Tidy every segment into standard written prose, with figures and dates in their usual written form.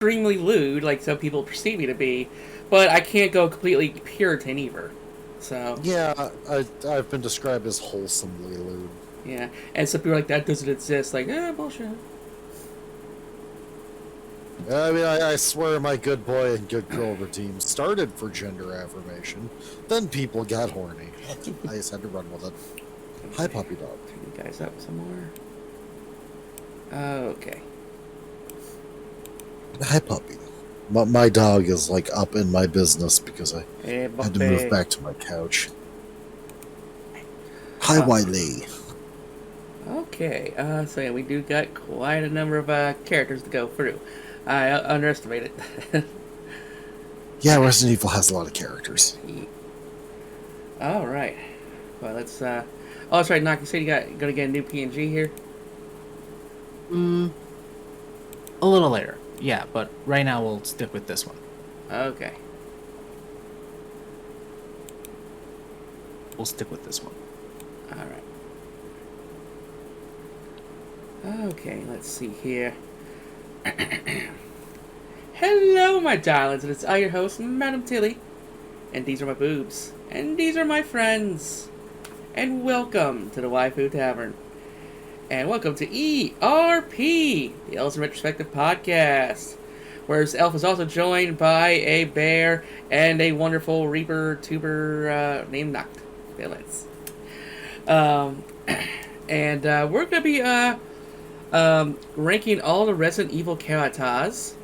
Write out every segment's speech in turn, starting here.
extremely lewd, like some people perceive me to be, but I can't go completely Puritan either. So Yeah, I've been described as wholesomely lewd. yeah, and some people are like that doesn't exist. Like, bullshit. I mean, I swear my good boy and good girl routine started for gender affirmation. Then people got horny. I just had to run with it. Hi, puppy dog. Turn you guys up some more. Okay. Hi, puppy. My dog is like up in my business because I had to move back to my couch. Hi, Wiley. Okay, so yeah, we do got quite a number of characters to go through. I underestimated. Yeah, Resident Evil has a lot of characters. All right. Well, let's. Oh, that's right. Knock. You said you gonna get a new PNG here. A little later. Yeah, but right now we'll stick with this one. Okay. We'll stick with this one. All right. Okay. Let's see here. Hello, my darlings, and it's I, your host, Madam Tilly, and these are my boobs, and these are my friends, and welcome to the Waifu Tavern, and welcome to ERP, the Elezen Retrospective Podcast, where Elf is also joined by a bear and a wonderful Reaper tuber named Noct. Valence. And we're gonna be ranking all the Resident Evil characters.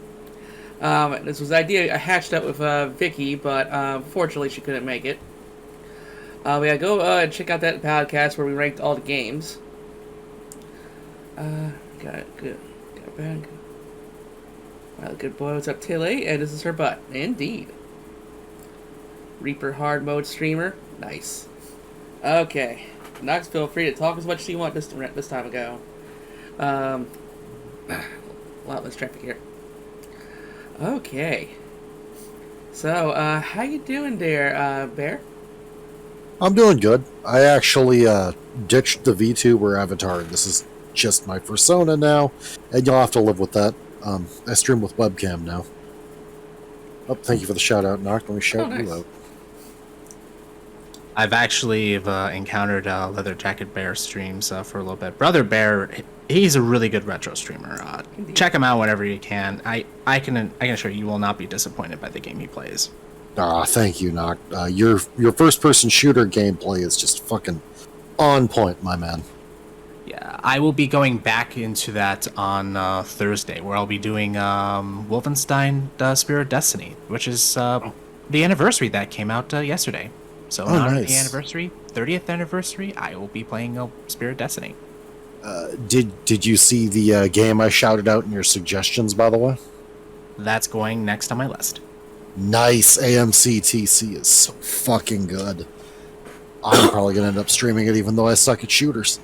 This was an idea I hatched up with Vicky, but fortunately she couldn't make it. We gotta go and check out that podcast where we ranked all the games. Got it, good. Got it bad. Well, good boy, what's up, Tilly? And this is her butt. Indeed. Reaper hard mode streamer. Nice. Okay. Knox, feel free to talk as much as you want this time ago. A lot less traffic here. Okay. So, how you doing there, Bear? I'm doing good. I actually ditched the VTuber avatar. This is just my persona now, and you'll have to live with that. I stream with webcam now. Oh, thank you for the shout out, Knock. Let me shout you out. I've actually encountered Leather Jacket Bear streams for a little bit. Brother Bear, he's a really good retro streamer. Check him out whenever you can. I can assure you will not be disappointed by the game he plays. Thank you, Knock. Your first-person shooter gameplay is just fucking on point, my man. Yeah, I will be going back into that on Thursday, where I'll be doing Wolfenstein: Spirit Destiny, which is the anniversary that came out yesterday. So nice. The anniversary, 30th anniversary, I will be playing Spirit Destiny. Did you see the game I shouted out in your suggestions, by the way? That's going next on my list. Nice. AMCTC is so fucking good. I'm probably going to end up streaming it even though I suck at shooters.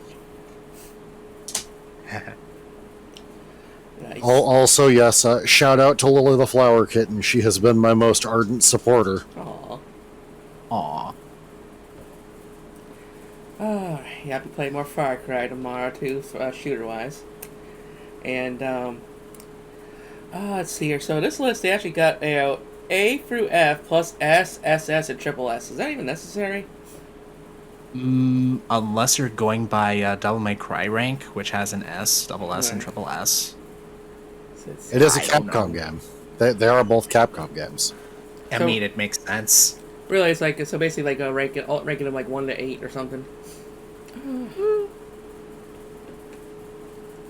Nice. Also, yes, shout out to Lily the Flower Kitten. She has been my most ardent supporter. Aww. Aww. Oh, yeah, I'll be playing more Far Cry tomorrow, too, shooter-wise. And, let's see here. So this list, they actually got A through F plus S, SS, and triple S. Is that even necessary? Unless you're going by Devil May Cry rank, which has an S, double S, and triple S. It is a Capcom game. They are both Capcom games. I mean, it makes sense. Really, it's like, so basically like ranking them like 1 to 8 or something.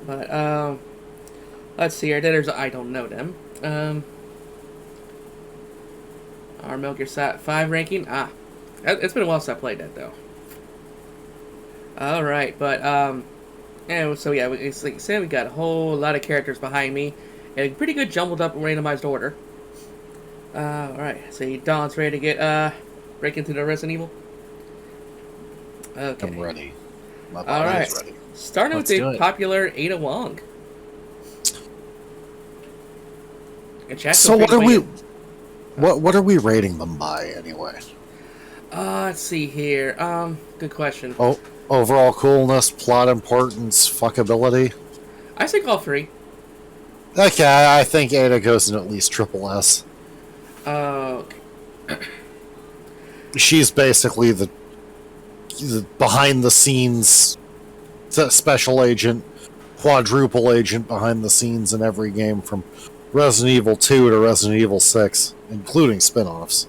But, let's see here. Then there's I don't know them. Our Metal Gear Solid 5 ranking. It's been a while since I played that, though. Alright, but, and so yeah, it's like I said, we got a whole lot of characters behind me, and a pretty good jumbled up randomized order. Alright, so Don's ready to get, break into the Resident Evil? Okay. I'm ready. Alright, starting with the popular Ada Wong. So what are we rating them by, anyway? Let's see here, good question. Oh, overall coolness, plot importance, fuckability? I think all three. Okay, I think Ada goes in at least triple S. Okay. She's basically the behind the scenes special agent, quadruple agent behind the scenes in every game from Resident Evil 2 to Resident Evil 6, including spin-offs.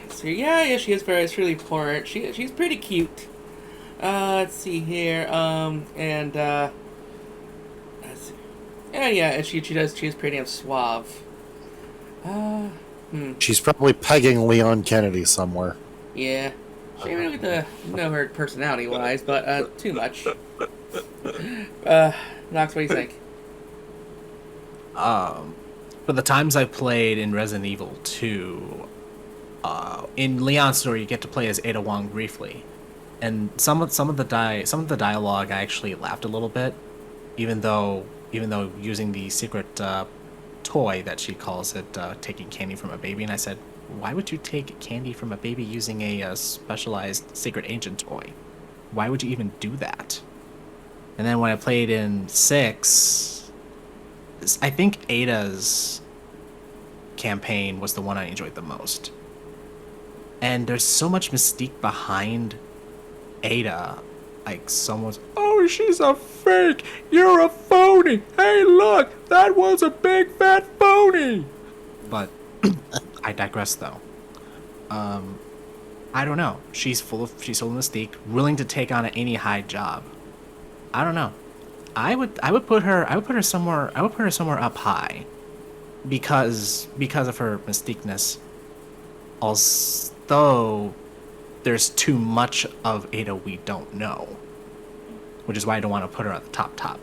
So yeah, she is very. It's really important. She's pretty cute. Let's see here. And let's see. Yeah, and she's pretty damn suave. She's probably pegging Leon Kennedy somewhere. Yeah. She don't get to know her personality-wise, but too much. Knox, what do you think? For the times I played in Resident Evil 2, in Leon's story, you get to play as Ada Wong briefly, and some of the dialogue I actually laughed a little bit, even though using the secret toy that she calls it, taking candy from a baby, and I said, why would you take candy from a baby using a specialized secret agent toy? Why would you even do that? And then when I played in 6, I think Ada's campaign was the one I enjoyed the most. And there's so much mystique behind Ada. Like, someone's, oh, she's a fake! You're a phony! Hey, look! That was a big fat phony! But, I digress, though. I don't know. She's full of mystique, willing to take on any high job. I don't know. I would put her somewhere up high, because of her mystiqueness. Although there's too much of Ada we don't know, which is why I don't want to put her at the top.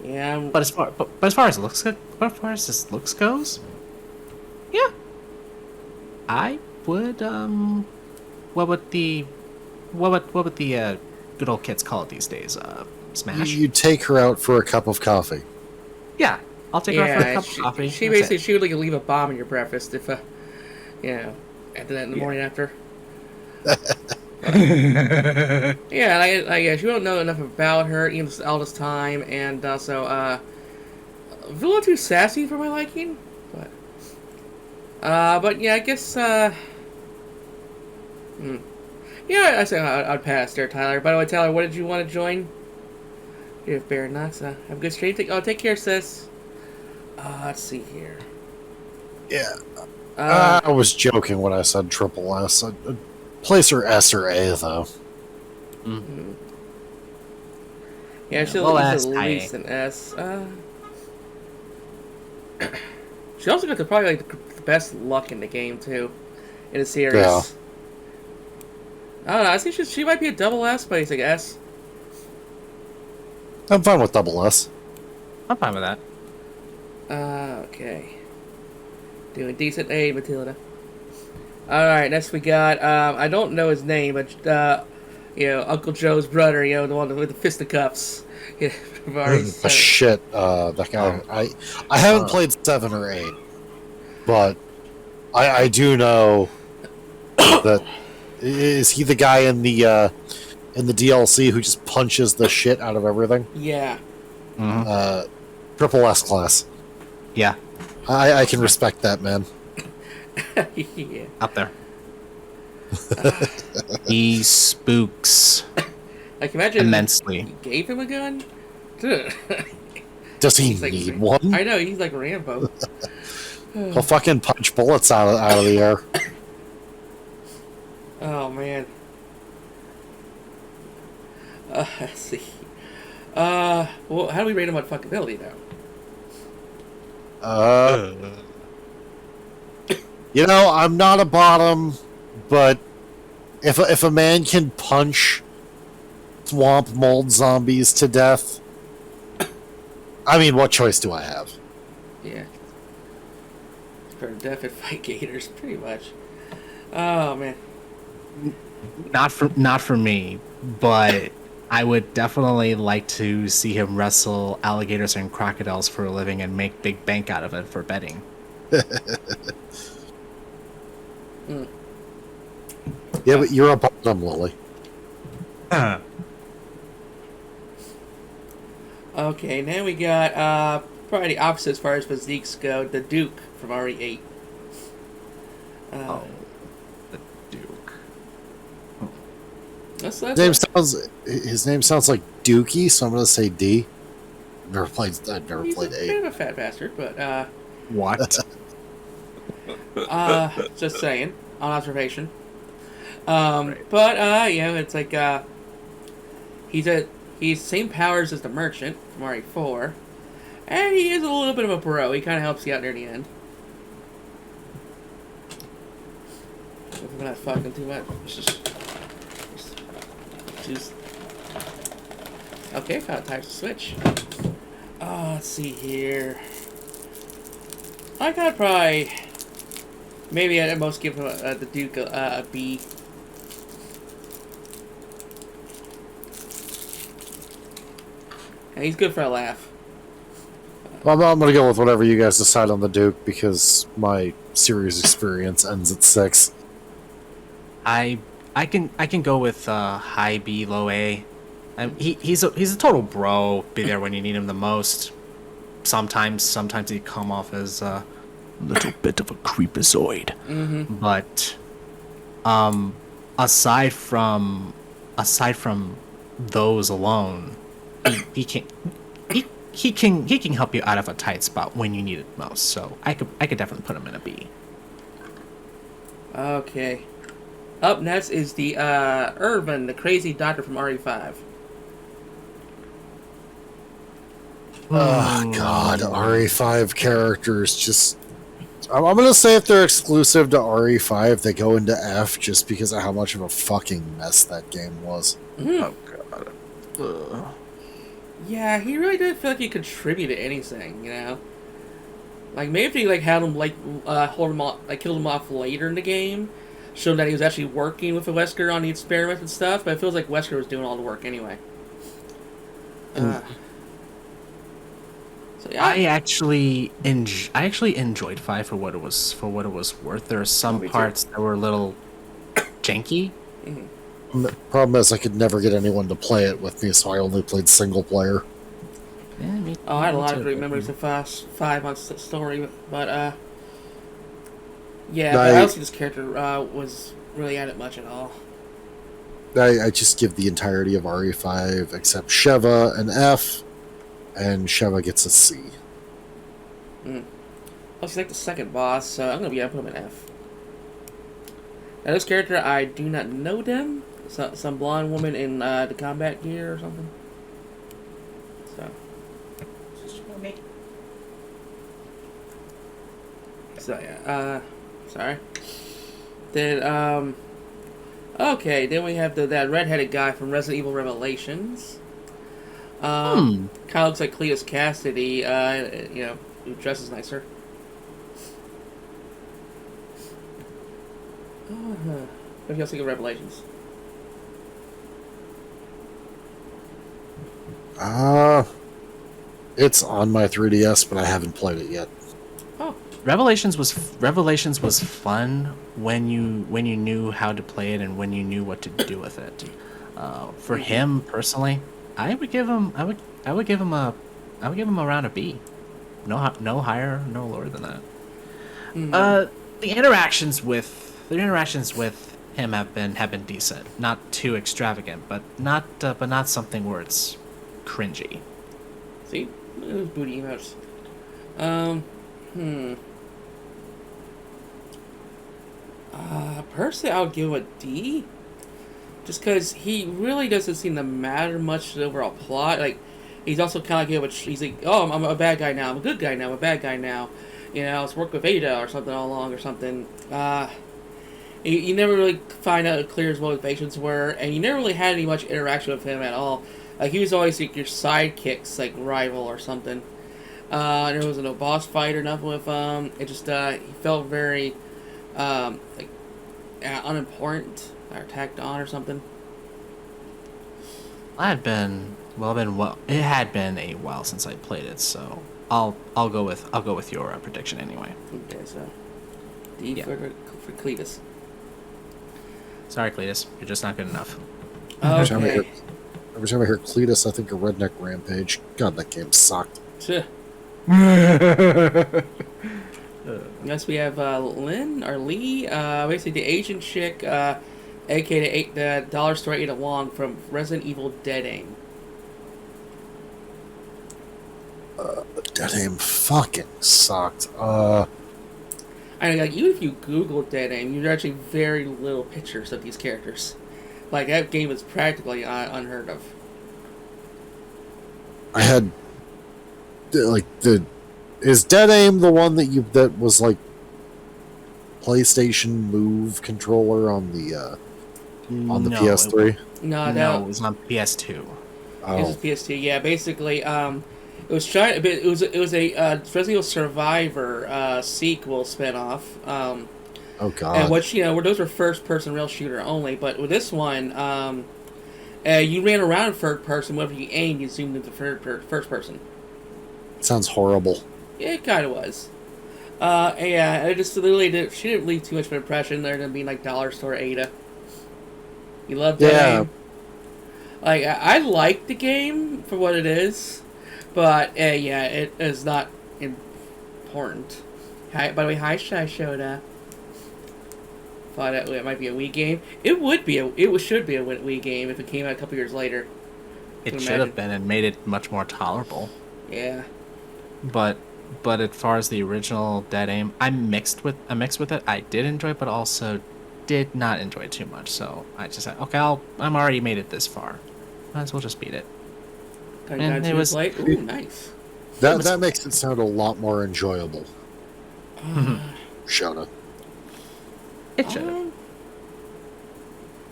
Yeah. But as far as this looks goes, yeah, I would what would the good old kids call it these days? Smash. You take her out for a cup of coffee. Yeah, I'll take her out for a cup of coffee. She would like leave a bomb in your breakfast if after that in the morning after. Yeah, she won't know enough about her even all this time, and also a little too sassy for my liking, but yeah, I guess yeah, I say I'd pass there, Tyler. By the way, Tyler, what did you want to join? If Bear Knox, have a good stream. Take care, sis. Let's see here. Yeah. I was joking when I said triple S. I'd place her S or A, though. Mm-hmm. Yeah, she'll at least an S. She also got probably the best luck in the game, too, in the series. Yeah. I don't know, I think she might be a double S, but he's like S. I'm fine with double S. I'm fine with that. Okay. Doing decent A, Matilda. Alright, next we got, I don't know his name, but, Uncle Joe's brother, the one with the fisticuffs. Yeah, Shit, that guy. I haven't played 7 or 8, but I do know that. Is he the guy in the DLC who just punches the shit out of everything? Yeah. Mm-hmm. Triple S class. Yeah. I can respect that, man. Yeah. Up there. He spooks. Like, imagine immensely. You gave him a gun? Does he need one? I know, he's like Rambo. He'll fucking punch bullets out of the air. Oh, man. Let's see. Well, how do we rate him on fuckability, though? I'm not a bottom, but if a man can punch swamp mold zombies to death, I mean, what choice do I have? Yeah. Burn death and fight gators, pretty much. Oh, man. Not for me, but I would definitely like to see him wrestle alligators and crocodiles for a living and make big bank out of it for betting. Yeah, but you're a bottom, Lily. Okay, now we got probably the opposite as far as physiques go. The Duke from RE8. Oh, the Duke. That's His name sounds like Dookie, so I'm gonna say D. I've never he's played a A. bit of a fat bastard, but What? just saying, on observation. Right. But it's like he's same powers as the Merchant from RE4, and he is a little bit of a bro. He kind of helps you out near the end. If I'm not fucking too much, just okay. Found time to switch. Let's see here. I could probably maybe at most give him the Duke a B. And he's good for a laugh. Well, I'm gonna go with whatever you guys decide on the Duke because my series experience ends at 6. I can go with high B, low A. He's a total bro. Be there when you need him the most. Sometimes he come off as a little bit of a creepazoid. Mm-hmm. But aside from those alone, he can help you out of a tight spot when you need it most. So I could definitely put him in a B. Okay. Up next is the Irvin, the crazy doctor from RE5. Oh god, RE5 characters just... I'm gonna say if they're exclusive to RE5, they go into F just because of how much of a fucking mess that game was. Mm. Oh god. Yeah, he really didn't feel like he contributed to anything, you know? Like, maybe if he, like, had him, like, hold him off, like, killed him off later in the game, showed that he was actually working with the Wesker on the experiment and stuff, but it feels like Wesker was doing all the work anyway. So, yeah. I actually enjoyed 5 for what it was worth. There are some Me too. parts that were a little janky. Mm-hmm. The problem is I could never get anyone to play it with me, so I only played single player. Yeah, I had a lot of great memories of 5 on story, but, yeah, but I don't think this character was really at it much at all. I just give the entirety of RE5 except Sheva an F, and Sheva gets a C. Well, she's like the second boss, so I'm gonna put him in F. Now, this character, I do not know them. Some blonde woman in the combat gear or something. So yeah, sorry. Then okay, then we have that redheaded guy from Resident Evil Revelations. Kind of looks like Cletus Cassidy. Who dresses nicer. What do you guys think of Revelations? It's on my 3DS, but I haven't played it yet. Oh, Revelations was fun when you knew how to play it and when you knew what to do with it. For him personally, I would give him around a B. No higher, no lower than that. The interactions with him have been decent. Not too extravagant, but not something where it's cringy. see, look at those booty emotes. Personally, I'll give a D. Just because he really doesn't seem to matter much to the overall plot. Like, he's also kind of like, he's like, oh, I'm a bad guy now. I'm a good guy now. I'm a bad guy now. You know, let's work with Ada or something all along or something. You never really find out what clear his motivations were, and you never really had any much interaction with him at all. Like, he was always like your sidekick's like rival or something. There wasn't no boss fight or nothing with him. It just he felt very unimportant or tacked on or something. It had been a while since I played it, so I'll go with your prediction anyway. Okay, so D Yeah. for Cletus. Sorry, Cletus, you're just not good enough. Okay. Every time I hear Cletus, I think of Redneck Rampage. God, that game sucked. Next we have Lynn or Lee, basically the Asian chick, aka the dollar store Ada Wong from Resident Evil Dead Aim. Dead Aim fucking sucked. I know, like, even if you Google Dead Aim, there's actually very little pictures of these characters. Like, that game is practically unheard of. I had is Dead Aim the one that was like PlayStation Move controller on the PS3? No, it was on PS2. Oh. This is PS2. Yeah, basically, it was a Resident Evil Survivor sequel spinoff. Oh god! And which those were first-person rail shooter only, but with this one, you ran around in third person. Whenever you aimed, you zoomed into first person. Sounds horrible. Yeah, it kind of was. Yeah, it just literally she didn't leave too much of an impression. They're gonna be like dollar store Ada. You love that game? Like, I like the game for what it is, but yeah, it is not important. Hi, by the way, hi Shoda. Thought it might be a Wii game. It should be a Wii game if it came out a couple years later. It should have been and made it much more tolerable. Yeah. But as far as the original Dead Aim, I'm mixed with it. I did enjoy it, but also did not enjoy it too much. So I just said, okay, I'm already made it this far. Might as well just beat it. And it was like, ooh, nice. That makes it sound a lot more enjoyable. Shona. It should have.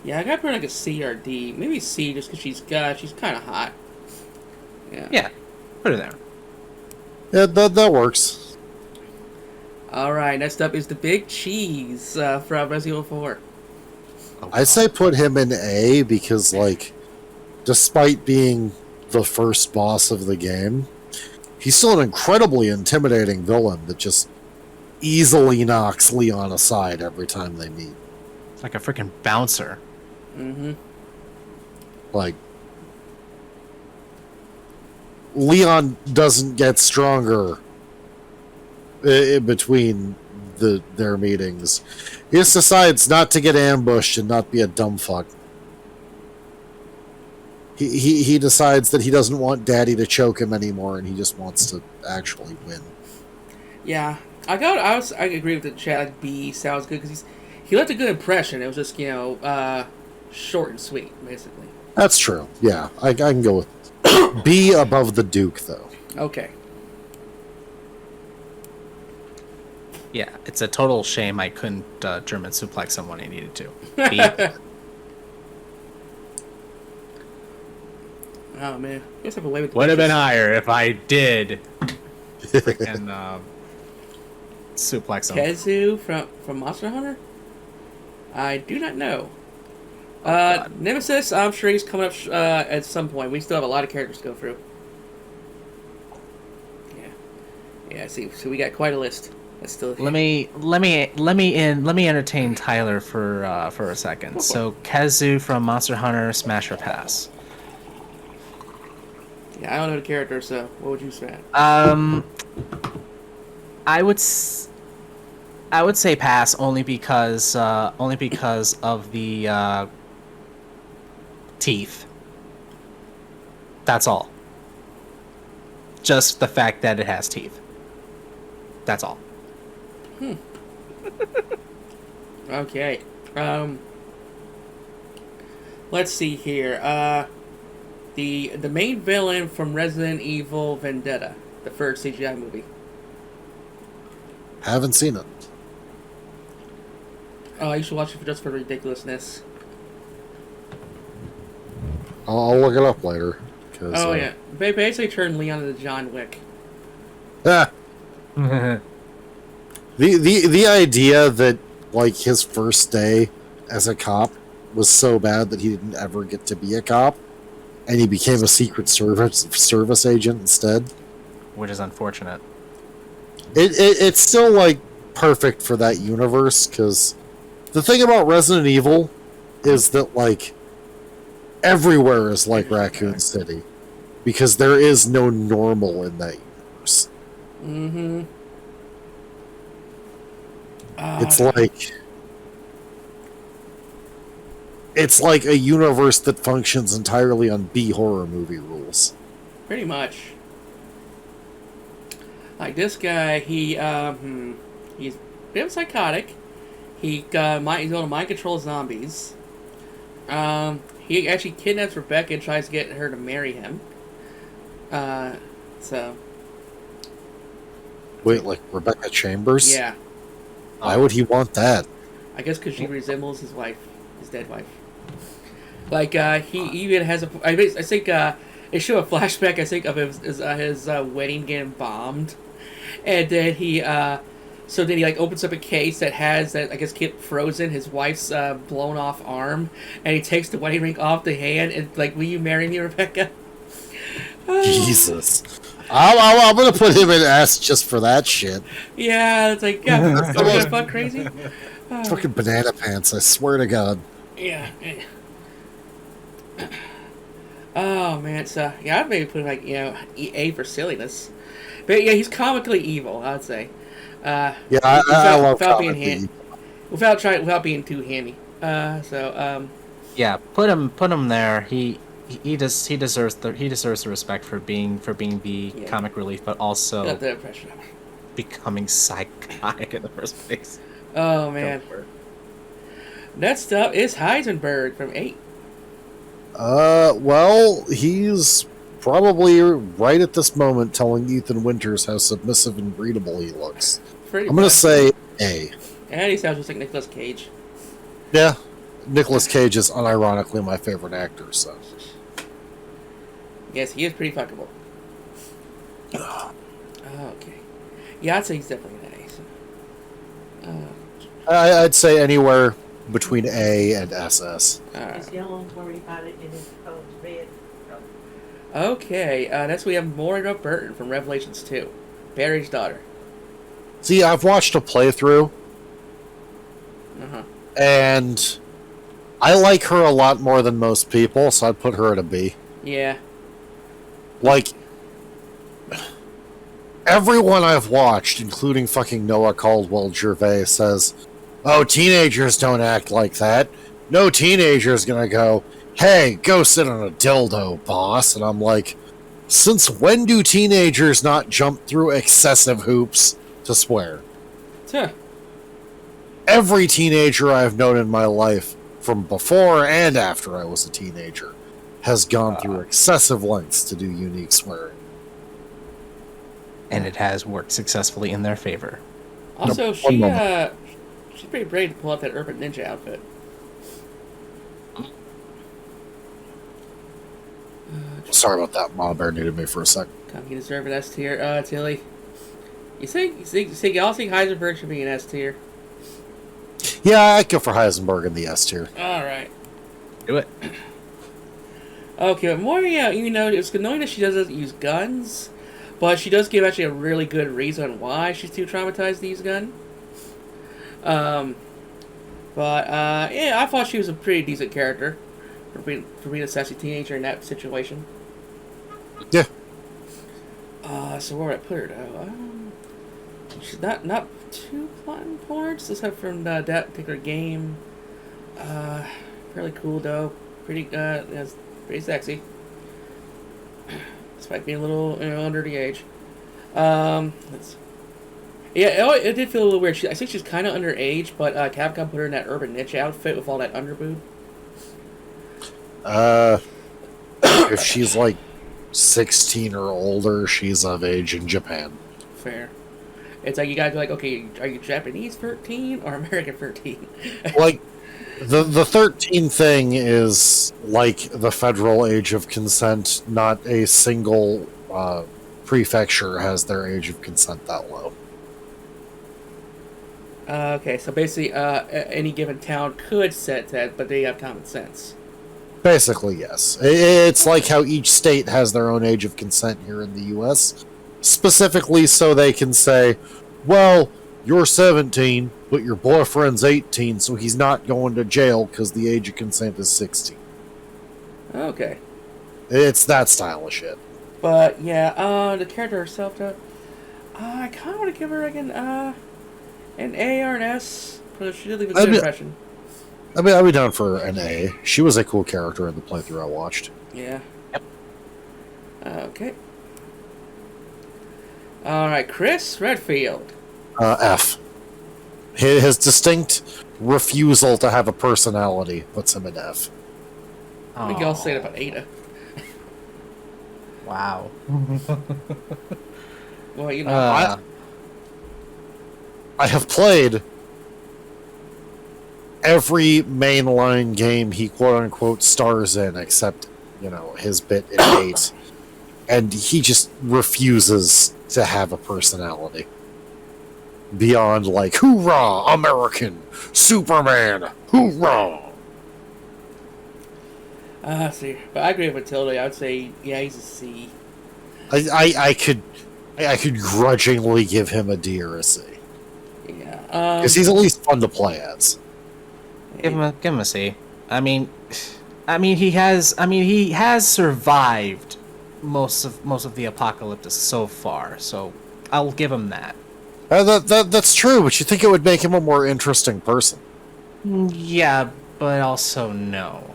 Yeah, I got her like a C or D. Maybe C just because she's kind of hot. Yeah. Yeah. Put her there. Yeah, that works. Alright, next up is the Big Cheese from Resident Evil 4. I say put him in A because, like, despite being the first boss of the game, he's still an incredibly intimidating villain that just easily knocks Leon aside every time they meet. It's like a freaking bouncer. Mm-hmm. Like, Leon doesn't get stronger in between their meetings. He just decides not to get ambushed and not be a dumb fuck. He decides that he doesn't want Daddy to choke him anymore, and he just wants to actually win. Yeah, I agree with the chat. Like, B sounds good because he left a good impression. It was just short and sweet, basically. That's true. Yeah, I can go with B above the Duke, though. Okay. Yeah, it's a total shame I couldn't German suplex him when I needed to. B. Oh man, I guess I have a way with. Would have been higher if I did. Freaking suplex him. Kezu from Monster Hunter. I do not know. Nemesis, I'm sure he's coming up at some point. We still have a lot of characters to go through. Yeah. See, so we got quite a list. That's still. Let me entertain Tyler for a second. So Kezu from Monster Hunter, smash or pass? Yeah, I don't know the character, so what would you say? I would say pass only because of the teeth. That's all. Just the fact that it has teeth. That's all. Okay. Let's see here. The main villain from Resident Evil Vendetta, the first CGI movie. Haven't seen it. Oh, you should watch it just for ridiculousness. I'll look it up later. Oh yeah, they basically turned Leon into John Wick. Ah. The idea that, like, his first day as a cop was so bad that he didn't ever get to be a cop, and he became a Secret Service agent instead. Which is unfortunate. It's still, like, perfect for that universe, because the thing about Resident Evil is that, like, everywhere is like Raccoon City. Because there is no normal in that universe. Mm-hmm. It's like a universe that functions entirely on B horror movie rules. Pretty much. Like this guy, he's a bit of psychotic. He's able to mind control zombies. He actually kidnaps Rebecca and tries to get her to marry him. So. Wait, like Rebecca Chambers? Yeah. Why would he want that? I guess because she resembles his wife, his dead wife. Like, he even has a. I think, they show a flashback, I think, of his wedding getting bombed. And then he, like, opens up a case that has, that I guess, kept frozen, his wife's blown off arm. And he takes the wedding ring off the hand and, like, will you marry me, Rebecca? Jesus. I'm gonna put him in S just for that shit. Yeah, it's like, yeah, are we gonna fuck crazy? Fucking banana pants, I swear to God. Yeah. Oh, man, so, yeah, I'd maybe put, like, A for silliness. But, yeah, he's comically evil, I'd say. I love without being comedy. without being too hammy. Yeah, put him there. He deserves the respect for being the comic relief, but also Got the impression. becoming psychotic in the first place. Oh man, next up is Heisenberg from 8. Well, he's probably right at this moment telling Ethan Winters how submissive and breedable he looks. Pretty I'm gonna much. say A. And he sounds just like Nicolas Cage. Yeah, Nicolas Cage is unironically my favorite actor, so. Yes, he is pretty fuckable. Okay. Yeah, I'd say he's definitely an A. I'd say anywhere between A and SS. It's yellow, don't worry about it, and it's red. Okay, next we have Moira Burton from Revelations 2. Barry's daughter. See, I've watched a playthrough, Uh-huh. and I like her a lot more than most people, so I'd put her at a B. Yeah. Like, everyone I've watched, including fucking Noah Caldwell Gervais, says, oh, teenagers don't act like that. No teenager's gonna go, hey, go sit on a dildo, boss. And I'm like, since when do teenagers not jump through excessive hoops to swear? Huh. Every teenager I've known in my life, from before and after I was a teenager, has gone through excessive lengths to do unique swearing. And it has worked successfully in their favor. Also, Nope, one moment. she's pretty brave to pull out that Urban Ninja outfit. Sorry about that. Mama Bear needed me for a sec. Come, you deserve an S tier, Tilly. You think y'all think Heisenberg should be an S tier? Yeah, I'd go for Heisenberg in the S tier. Alright. Do it. Okay, but Moria, it's annoying that she doesn't use guns, but she does give actually a really good reason why she's too traumatized to use gun. Yeah, I thought she was a pretty decent character for being a sassy teenager in that situation. Yeah. So where would I put her though? She's not too plotting towards, except from that particular game. Fairly cool though. Pretty sexy. Despite being a little under the age. It did feel a little weird. I think she's kind of underage, but Capcom put her in that urban niche outfit with all that underboob. If she's like 16 or older, she's of age in Japan. Fair. It's like you gotta be like, okay, are you Japanese 13 or American 13? Like, the 13 thing is like the federal age of consent. Not a single prefecture has their age of consent that low. Okay, so basically, any given town could set that, but they have common sense. Basically, yes. It's like how each state has their own age of consent here in the U.S. Specifically so they can say, well, you're 17, but your boyfriend's 18, so he's not going to jail because the age of consent is 16. Okay. It's that style of shit. But yeah, the character herself, though, I kind of want to give her like an A or an S, because she did leave a good impression. I mean, I'd be down for an A. She was a cool character in the playthrough I watched. Yeah. Yep. Okay. All right, Chris Redfield. F. His distinct refusal to have a personality puts him in F. I think I'll say it about Ada. Wow. Well, you know, I have played every mainline game he quote-unquote stars in, except, his bit in 8. And he just refuses to have a personality. Beyond, like, hoorah, American, Superman, hoorah! see, but I agree with Matilda. I would say, yeah, he's a C. I could grudgingly give him a D or a C. Yeah. Because he's at least fun to play as. Give him a C. I mean, he has survived most of the apocalypse so far, so I'll give him that. That's true, but you think it would make him a more interesting person? Yeah, but also no.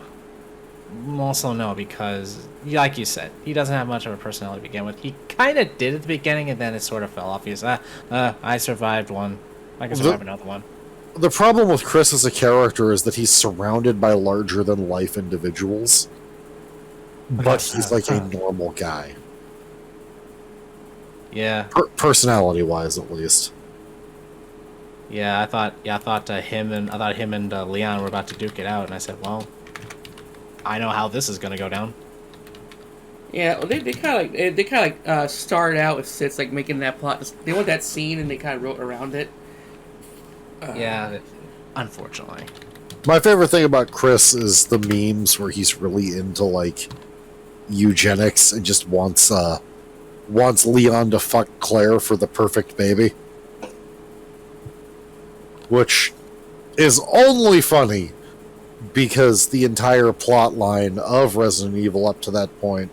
Also no, because, like you said, he doesn't have much of a personality to begin with. He kind of did at the beginning, and then it sort of fell off. He's, I survived one. I can survive another one. The problem with Chris as a character is that he's surrounded by larger-than-life individuals, but he's like a normal guy. Yeah. Personality-wise, at least. Yeah, I thought him and Leon were about to duke it out, and I said, well, I know how this is gonna go down. Yeah, well, they kind of like started out with Sitz like making that plot. They want that scene, and they kind of wrote around it. Yeah, unfortunately. My favorite thing about Chris is the memes where he's really into like eugenics and just wants Leon to fuck Claire for the perfect baby, which is only funny because the entire plot line of Resident Evil up to that point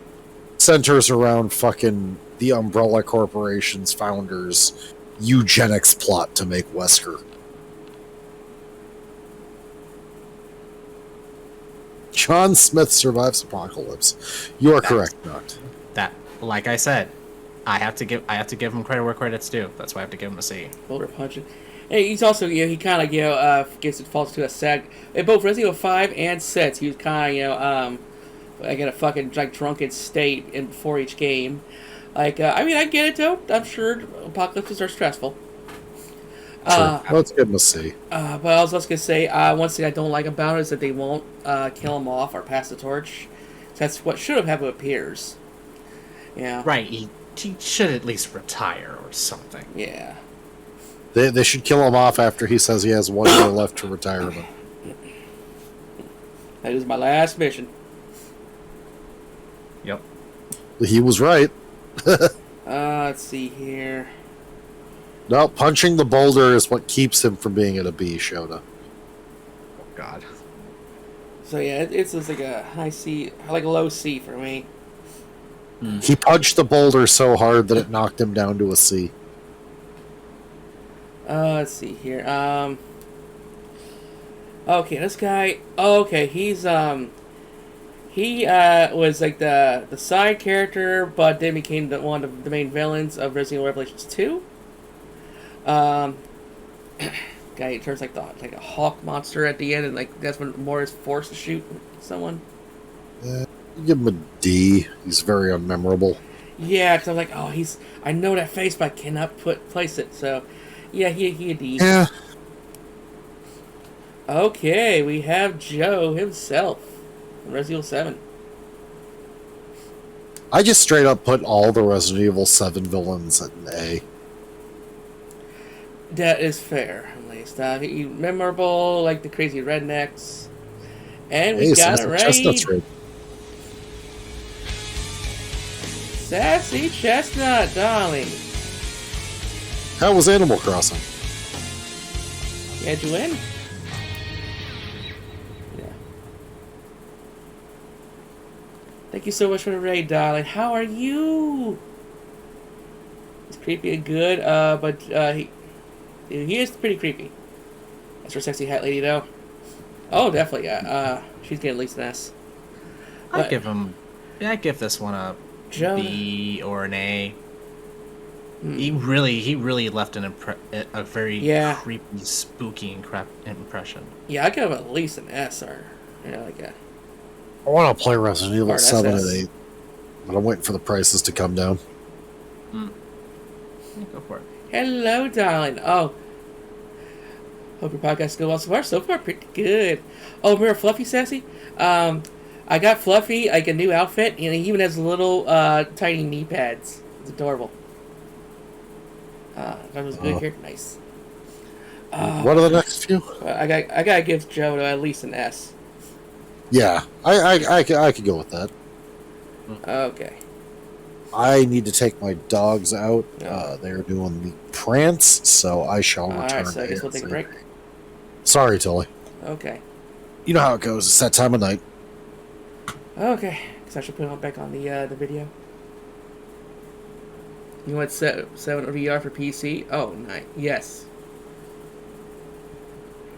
centers around fucking the Umbrella Corporation's founders' eugenics plot to make Wesker. John Smith survives apocalypse. You are correct, Not. That, like I said, I have to give him credit where credit's due. That's why I have to give him a C. Boulder punching. And he's also, he kind of, gets it falls to a sag. In both Resident Evil 5 and 6, he was kind of, like in a fucking like drunken state before each game. Like, I mean, I get it though. I'm sure apocalypses are stressful. Sure. Let's give him a C. But I was also gonna say, one thing I don't like about it is that they won't kill him off or pass the torch. That's what should have happened with Piers. Yeah. Right. He should at least retire or something. Yeah. They should kill him off after he says he has 1 year left to retirement. That is my last mission. Yep. He was right. Let's see here. No, punching the boulder is what keeps him from being at a B, Shota. Oh God. So yeah, it's like a high C, like a low C for me. He punched the boulder so hard that it knocked him down to a C. Let's see here. Okay, this guy. Oh, okay, he's he was like the side character, but then became one of the main villains of Resident Evil Revelations 2. Guy turns like a hawk monster at the end, and like that's when Mora is forced to shoot someone. Give him a D. He's very unmemorable. Yeah, because I'm like, oh, I know that face, but I cannot place it. So, yeah, he a D. Yeah. Okay, we have Joe himself from Resident Evil 7. I just straight up put all the Resident Evil 7 villains at an A. That is fair, at least. He memorable, like the crazy rednecks. And we got it right. Chestnut's right. Sassy Chestnut, darling. How was Animal Crossing? Yeah, did you win? Yeah. Thank you so much for the raid, darling. How are you? He's creepy and good, but he is pretty creepy. That's her sexy hat lady, though. Oh, definitely, yeah. She's getting at least an S. I'd give this one a Joe. B or an A. He really left a very creepy, spooky impression. Yeah, I'd give him at least an S or like a. I want to play Resident Evil 7 and SS. 8, but I'm waiting for the prices to come down. Yeah, go for it. Hello, darling. Oh. Hope your podcast is going well so far. So far, pretty good. Oh, remember Fluffy Sassy? I got Fluffy like a new outfit, and he even has little tiny knee pads. It's adorable. That was good here. Nice. What are the next few? I gotta give Joe at least an S. Yeah, I could go with that. Okay. I need to take my dogs out. Yeah. They're doing the prance, so I shall return. Alright, so I guess we'll take a break. Sorry, Tilly. Okay. You know how it goes. It's that time of night. Okay. So I should put it back on the video. You want 7 VR for PC? Oh, nice. Yes.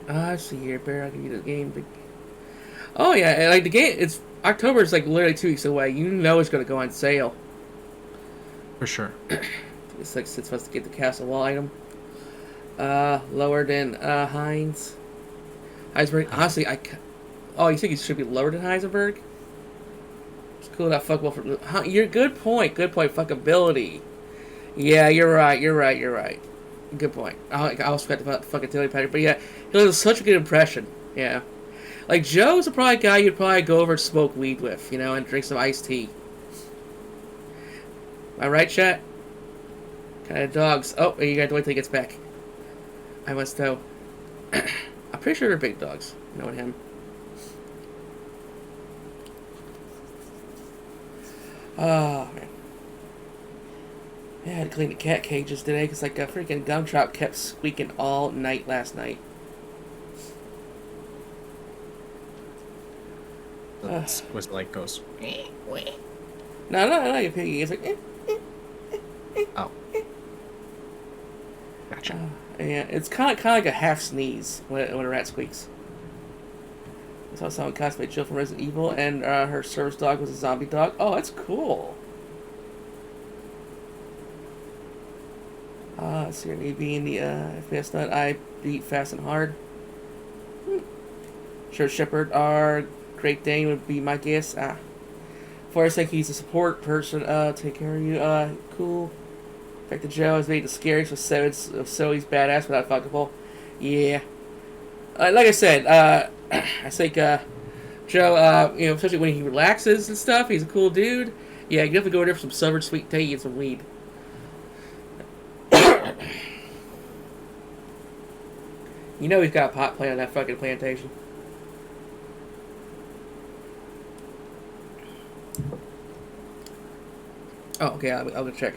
Let's see here, Bear. I'll give you the game. Oh yeah, and like the game. It's October is like literally 2 weeks away. You know it's gonna go on sale. For sure. It's like 6 months to get the Castle Wall item. Lower than Heinz. Heisenberg. Honestly, oh, you think it should be lower than Heisenberg? It's cool that fuckable for. You're good point. Good point. Fuckability. Yeah, you're right. Good point. I also forgot about fucking Tilly Patrick, but yeah, he has such a good impression. Yeah, like Joe's a probably guy you'd probably go over and smoke weed with, and drink some iced tea. Am I right, chat? Kind of dogs. Oh, you gotta wait till he gets back. I must know. I'm pretty sure they're big dogs, knowing him. Oh man. Yeah, I had to clean the cat cages today because like a freaking gumdrop kept squeaking all night last night. Was it like goes? No, not like a piggy. It's like. Oh. Gotcha. Yeah, it's kind of like a half sneeze when a rat squeaks. I saw someone cosplay Jill from Resident Evil, and her service dog was a zombie dog. Oh, that's cool. Let's see, me being the FPS nut, I beat fast and hard. Sure, Shepherd or Great Dane would be my guess. Forrest, think he's a support person. Take care of you. Cool. In fact, the Joe is made the scariest with so he's badass without fuckable. Yeah. Like I said, I think Joe, especially when he relaxes and stuff, he's a cool dude. Yeah, you definitely go in there for some southern sweet tea and some weed. You know he's got a pot plant on that fucking plantation. Oh, okay, I'll go check.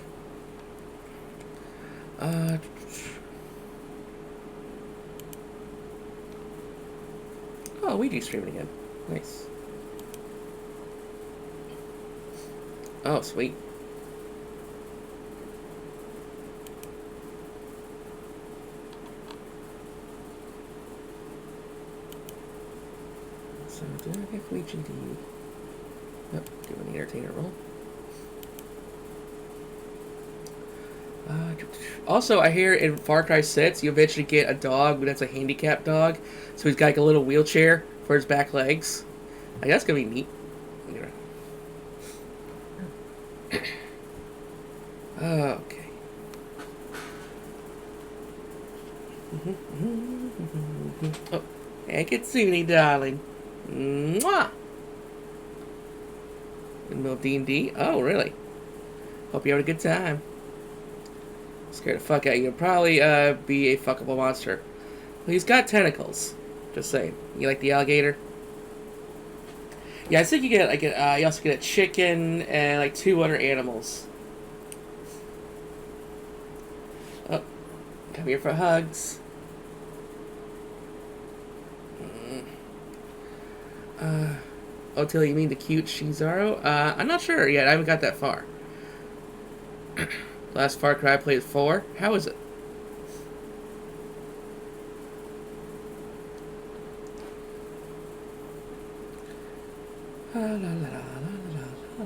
Oh, we do stream it again. Nice. Oh, sweet. So, did I get Fleet GD? Nope, give an entertainer roll. Also, I hear in Far Cry 6, you eventually get a dog, but that's a handicapped dog. So he's got like a little wheelchair for his back legs. Like, that's gonna be neat. Okay. Oh, hey, Kitsune, darling. Mwah! In the middle of D&D? Oh, really? Hope you had a good time. Scared the fuck out of you. You'll probably be a fuckable monster. Well, he's got tentacles. Just saying. You like the alligator? Yeah, I think you get like you also get a chicken and like 2 other animals. Oh, come here for hugs. Oh, Tilly, you mean the cute Shizaro? I'm not sure yet. I haven't got that far. Last Far Cry I played 4. How is it? La, la, la, la, la, la, la.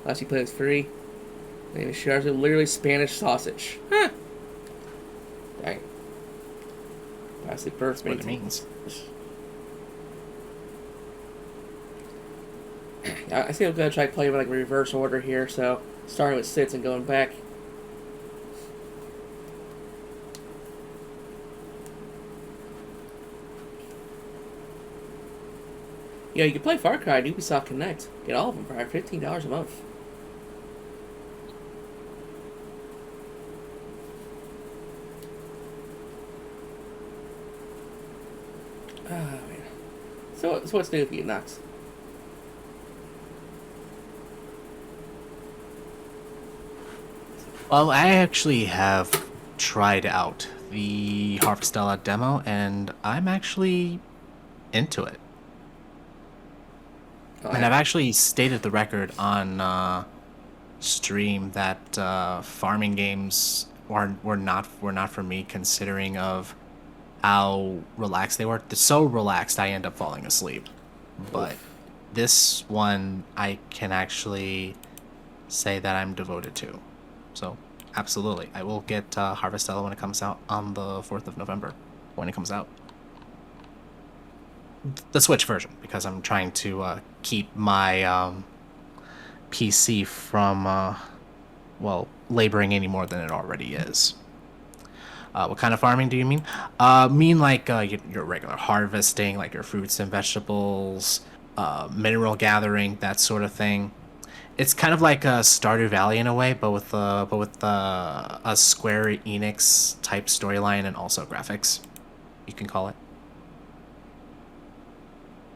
Last you played was free. Name is Shizaro, literally Spanish sausage. Huh. Dang. That's the birth What it means. I think I'm gonna try to play with like reverse order here, so starting with sits and going back. Yeah, you can play Far Cry and Ubisoft Connect. Get all of them for $15 a month. Oh man. So what's new for you, Knox? Well, I actually have tried out the Harvestella demo, and I'm actually into it. And I've actually stated the record on stream that farming games were not for me, considering of how relaxed they were. They're so relaxed I end up falling asleep. But this one I can actually say that I'm devoted to. So absolutely, I will get Harvestella when it comes out on the 4th of November. When it comes out, the Switch version, because I'm trying to keep my PC from laboring any more than it already is. What kind of farming do you mean? Mean like your regular harvesting, like your fruits and vegetables, mineral gathering, that sort of thing. It's kind of like a Stardew Valley in a way, but with a Square Enix type storyline and also graphics, you can call it.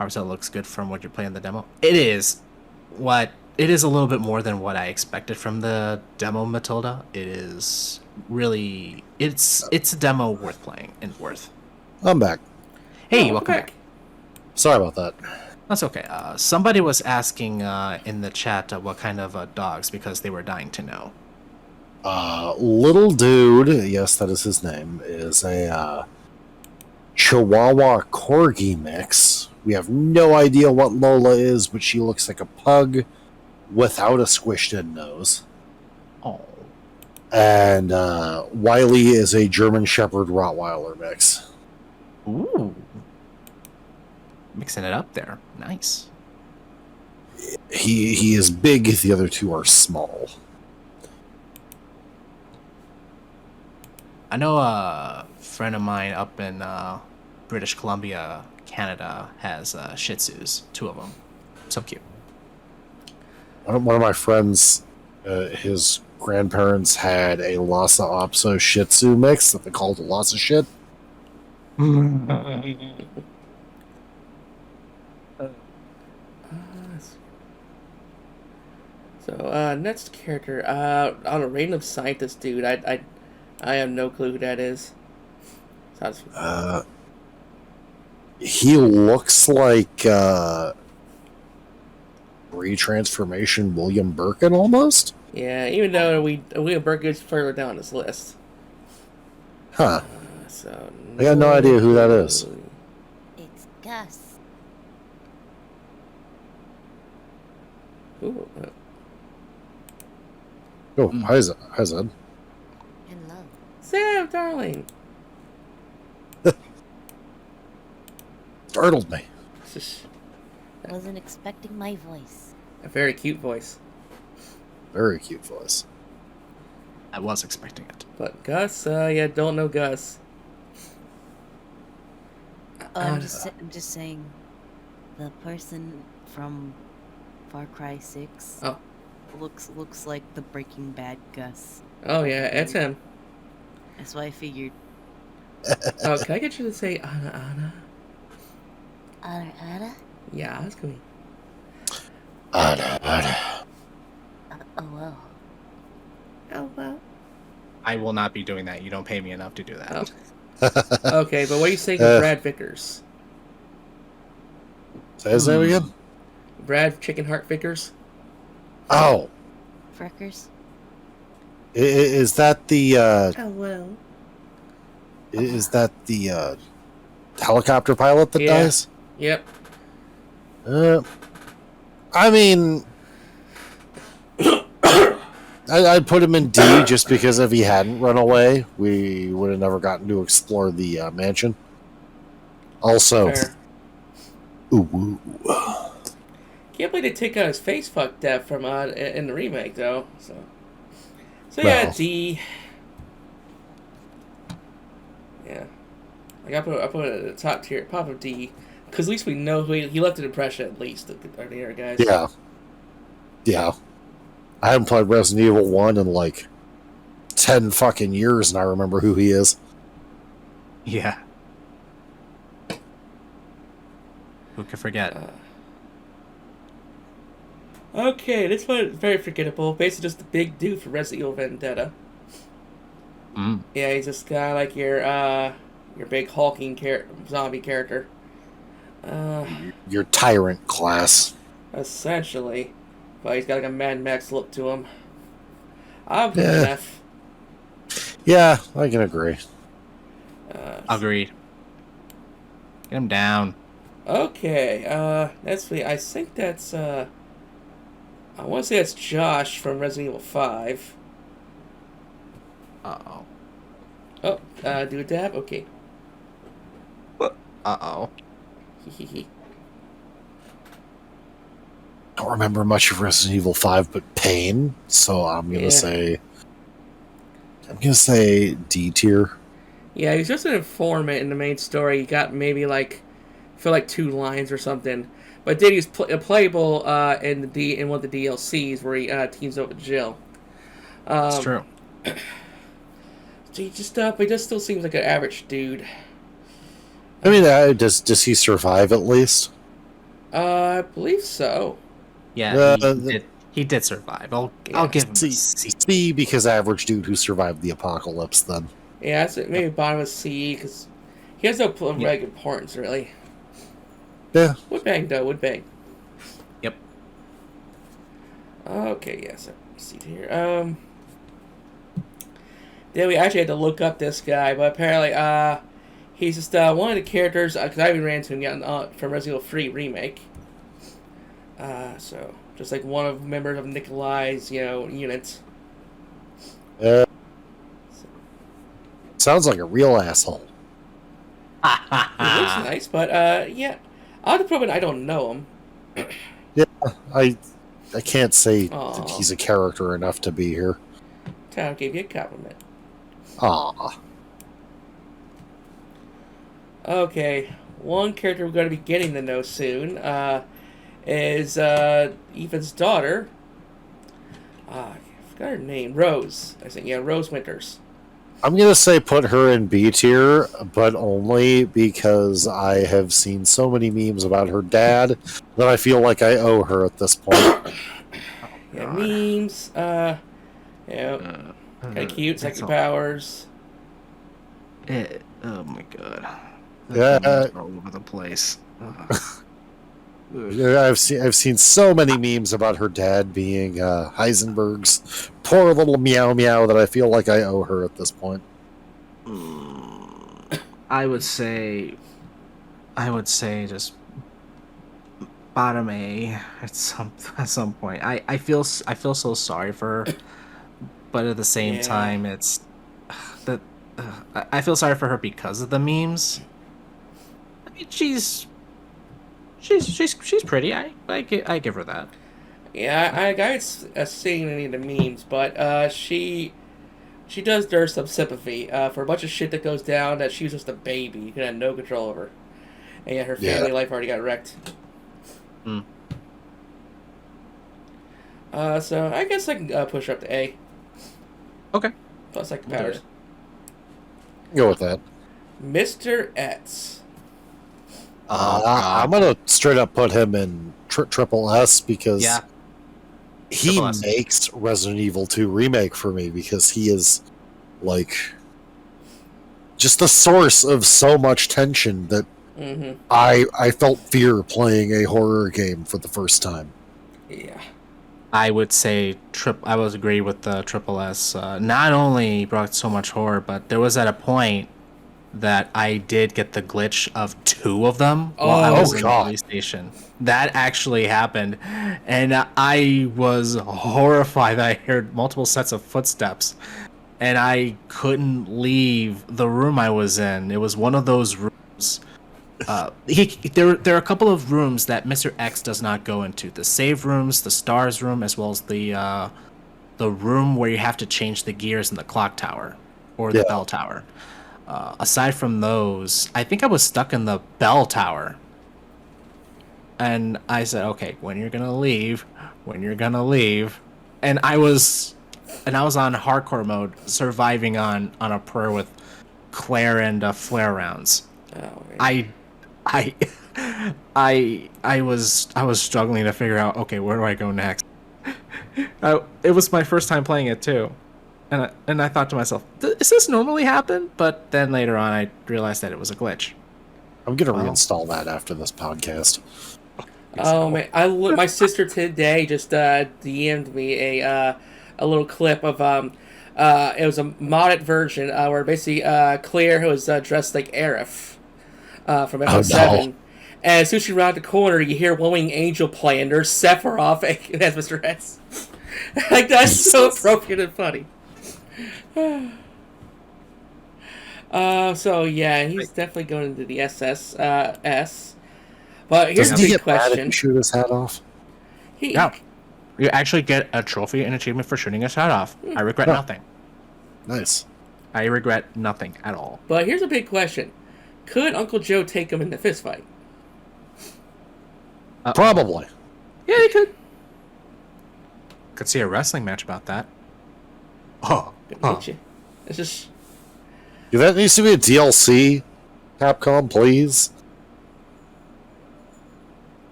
Harvestella looks good from what you're playing in the demo. It is a little bit more than what I expected from the demo, Matilda. It is really it's a demo worth playing and worth. I'm back. Hey, welcome back. Sorry about that. That's okay. Somebody was asking in the chat what kind of dogs, because they were dying to know. Little dude, yes, that is his name, is a Chihuahua Corgi mix. We have no idea what Lola is, but she looks like a pug without a squished-in nose. Oh. And Wiley is a German Shepherd Rottweiler mix. Ooh. Mixing it up there. Nice. He is big, the other two are small. I know a friend of mine up in British Columbia, Canada, has Shih Tzus, 2 of them. So cute. One of my friends, his grandparents had a Lhasa Apso Shih Tzu mix that they called a Lhasa shit. So, next character, on a random scientist dude. I have no clue who that is. Sounds. He looks like retransformation William Birkin almost. Yeah, even though William Burke is further down this list. Huh. So I got no idea who that is. It's Gus. Ooh. Oh, hi Zed. Hello. Sam, darling. Startled me. Wasn't expecting my voice. A very cute voice. Very cute voice. I was expecting it. But Gus, yeah, don't know Gus. I'm just saying, the person from Far Cry 6 Oh. looks like the Breaking Bad Gus. Oh yeah, it's him. That's why I figured. Oh, can I get you to say Anna? Ada? Yeah, that's good. Ada. Oh well. Oh, well. I will not be doing that. You don't pay me enough to do that. Oh. Okay, but what are you saying of Brad Vickers? Say his name again? Brad Chicken Heart Vickers? Oh, Freckers? is that the Oh, well. helicopter pilot that Yeah. dies? Yep. I mean, I'd put him in D just because if he hadn't run away, we would have never gotten to explore the mansion. Also, Fair. ooh. Can't believe they take out his face fuck death from in the remake, though. So yeah, Well. D. Yeah. Like, I put it at the top tier, top of D. Because at least we know who he left an impression, at least, the other guys. Yeah. I haven't played Resident Evil 1 in like 10 fucking years, and I remember who he is. Yeah. Who could forget? Okay, this one is very forgettable. Basically, just a big dude for Resident Evil Vendetta. Yeah, he's this guy like your big hulking zombie character. Your tyrant class. Essentially, but he's got like a Mad Max look to him. I'm putting an F. Yeah, I can agree. Agreed. Get him down. Okay, I think that's I want to say that's Josh from Resident Evil 5. Uh-oh. Oh, do a dab? Okay. Uh-oh. Hehehe. I don't remember much of Resident Evil 5 but pain, so I'm gonna say D tier. Yeah, he's just an informant in the main story. He got maybe like, I feel like 2 lines or something. But then he's playable in one of the DLCs where he teams up with Jill. It's true. So he just still seems like an average dude. I mean, does he survive at least? I believe so. Yeah, he did survive. I'll give him a C. C because average dude who survived the apocalypse. Then Yeah, that's maybe bottom of C because he has no like importance really. yeah, Would bang though, would bang. Yep. Okay, yes, let's see here. Then we actually had to look up this guy, but apparently, he's just one of the characters because I even ran into him from Resident Evil 3 remake. So just like one of members of Nikolai's, unit. sounds like a real asshole. He looks nice, but yeah, I'll have to prove it. I don't know him. Yeah, I can't say Aw. that he's a character enough to be here. Town gave you a compliment. Ah, Okay, one character we're going to be getting to know soon is Ethan's daughter. I forgot her name. Rose. I think, yeah, Rose Winters. I'm gonna say put her in B tier, but only because I have seen so many memes about her dad that I feel like I owe her at this point. Yeah, memes. Yeah, kind of cute. Psychic powers. Oh my god. Yeah, All over the place. Yeah, I've seen so many memes about her dad being Heisenberg's poor little meow meow that I feel like I owe her at this point. I would say just bottom A at some point. I feel so sorry for her, but at the same time, it's that I feel sorry for her because of the memes. I mean, she's pretty. I give her that. Yeah, I haven't seen any of the memes, but she does deserve some sympathy for a bunch of shit that goes down that she was just a baby. You can have no control over. And yet her family life already got wrecked. So I guess I can push her up to A. Okay. Plus like the powers. Go with that. Mr. Etz. I'm gonna straight up put him in triple S because he Triple S. makes Resident Evil 2 Remake for me because he is, like, just the source of so much tension that I felt fear playing a horror game for the first time. Yeah. I would say I was agree with the Triple S. Not only brought so much horror, but there was at a point that I did get the glitch of 2 of them while I was in the police station. That actually happened, and I was horrified that I heard multiple sets of footsteps, and I couldn't leave the room I was in. It was one of those rooms. There are a couple of rooms that Mr. X does not go into. The save rooms, the stars room, as well as the room where you have to change the gears in the clock tower or the bell tower. Aside from those, I think I was stuck in the bell tower. And I said, okay, when you're gonna leave. And I was on hardcore mode, surviving on a prayer with Claire and flare rounds. Oh, man. I was struggling to figure out, okay, where do I go next? It was my first time playing it too. And I thought to myself, does this normally happen? But then later on, I realized that it was a glitch. I'm going to reinstall that after this podcast. Oh, man. My sister today just DM'd me a little clip of... it was a modded version where basically Claire was dressed like Aerith from episode 7. And as soon as she rounded the corner, you hear Glowing Angel play, and there's Sephiroth as Mr. S. Like, that's so appropriate and funny. So yeah, he's definitely going into the SS. But here's Doesn't a he big get mad if question. you shoot his hat off? No. You actually get a trophy and achievement for shooting his head off. I regret nothing. Nice. I regret nothing at all. But here's a big question. Could Uncle Joe take him in the fist fight? Probably. Yeah, he could. Could see a wrestling match about that. Get you. It's just... Yeah, that needs to be a DLC. Capcom, please.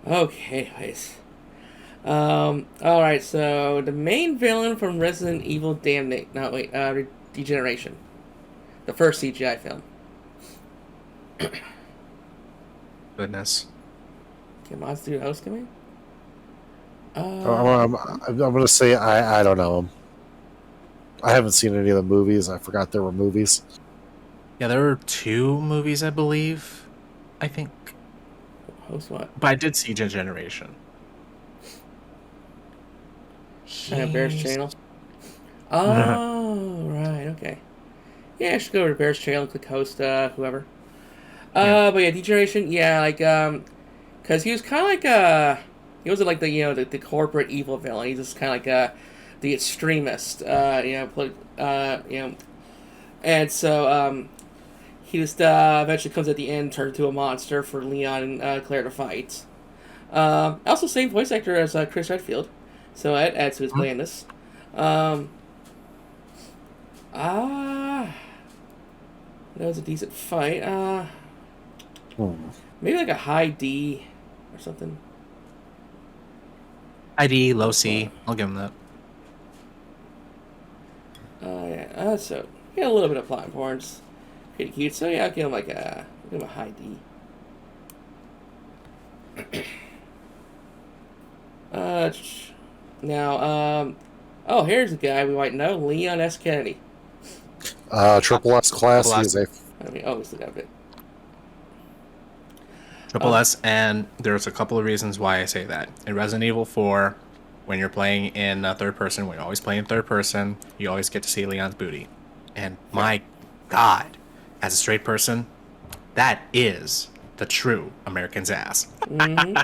Okay, anyways. Alright, so the main villain from Resident Evil Degeneration. The first CGI film. Goodness. Can Mods do host command? I'm going to say I don't know him. I haven't seen any of the movies. I forgot there were movies. Yeah, there were 2 movies, I believe. I think. Host what? But I did see Degeneration. Bear's channel. Oh, right, okay. Yeah, I should go to Bear's channel and click host, whoever. But yeah, Degeneration, yeah, like, because he was kind of like, he wasn't like the corporate evil villain. He's just kind of like, the extremist, and so, he just, eventually comes at the end, turned into a monster for Leon and Claire to fight. Also, same voice actor as Chris Redfield, so that adds to his blandness. That was a decent fight. Maybe like a high D or something. ID, low C. I'll give him that. Yeah. So yeah, a little bit of plot importance. Pretty cute. So yeah, I'll give him like a high D. Now, oh, here's a guy we might know, Leon S. Kennedy. Triple S class. Triple S. He's a I mean, oh, we still got a bit. Triple S, and there's a couple of reasons why I say that. In Resident Evil 4, when you're playing in third person, when you're always playing in third person, you always get to see Leon's booty. And my God, as a straight person, that is the true American's ass. Mm-hmm.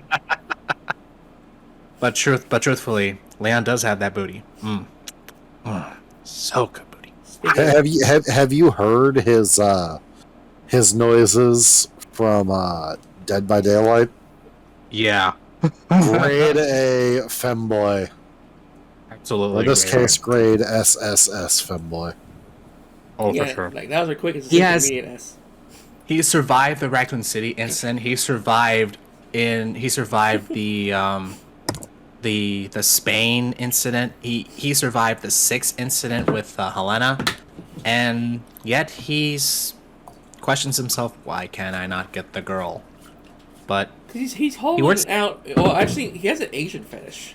But truthfully, Leon does have that booty. So good booty. Have you heard his noises from Dead by Daylight? Yeah. Grade A femboy. Absolutely. In this case, grade SSS femboy. Oh, yeah, for sure. Like that was our quickest He has- immediate S. He survived the Raccoon City incident. He survived he survived the Spain incident. He survived the 6th incident with Helena, and yet he's questions himself, why can I not get the girl? But He's holding works- out. Well, actually, he has an Asian fetish.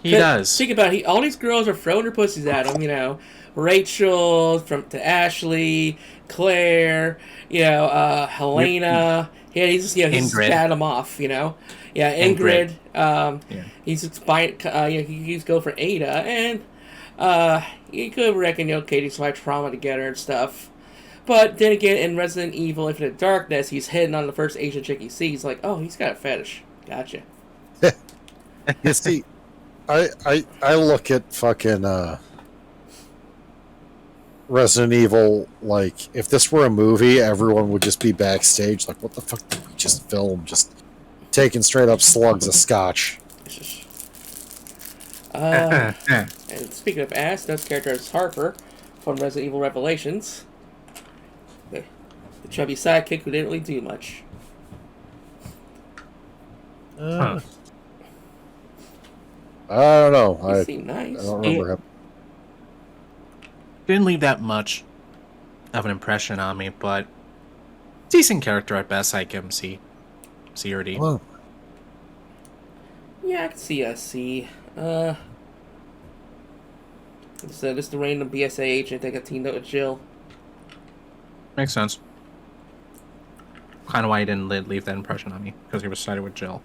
he does. Think about it. All these girls are throwing their pussies at him. You know, Rachel to Ashley, Claire. You know, Helena. Yeah, he's just he's Ingrid. batting them off. You know, yeah, Ingrid. He's just buying. He's going for Ada, and you could reckon Katie survived trauma together and stuff. But then again, in Resident Evil Infinite Darkness, he's hitting on the first Asian chick he sees. Like, oh, he's got a fetish. Gotcha. You see, I look at fucking Resident Evil like if this were a movie, everyone would just be backstage like, what the fuck did we just film? Just taking straight up slugs of scotch. And speaking of ass, this character is Harper from Resident Evil Revelations. The chubby sidekick who didn't really do much. I don't know. He I seemed nice. don't remember him. Didn't leave that much of an impression on me, but decent character at best. I give him C or D. Well, Yeah, I can see a C. Just the random BSA agent that got teamed up with Jill. Makes sense. Kind of why he didn't leave that impression on me, because he was sided with Jill.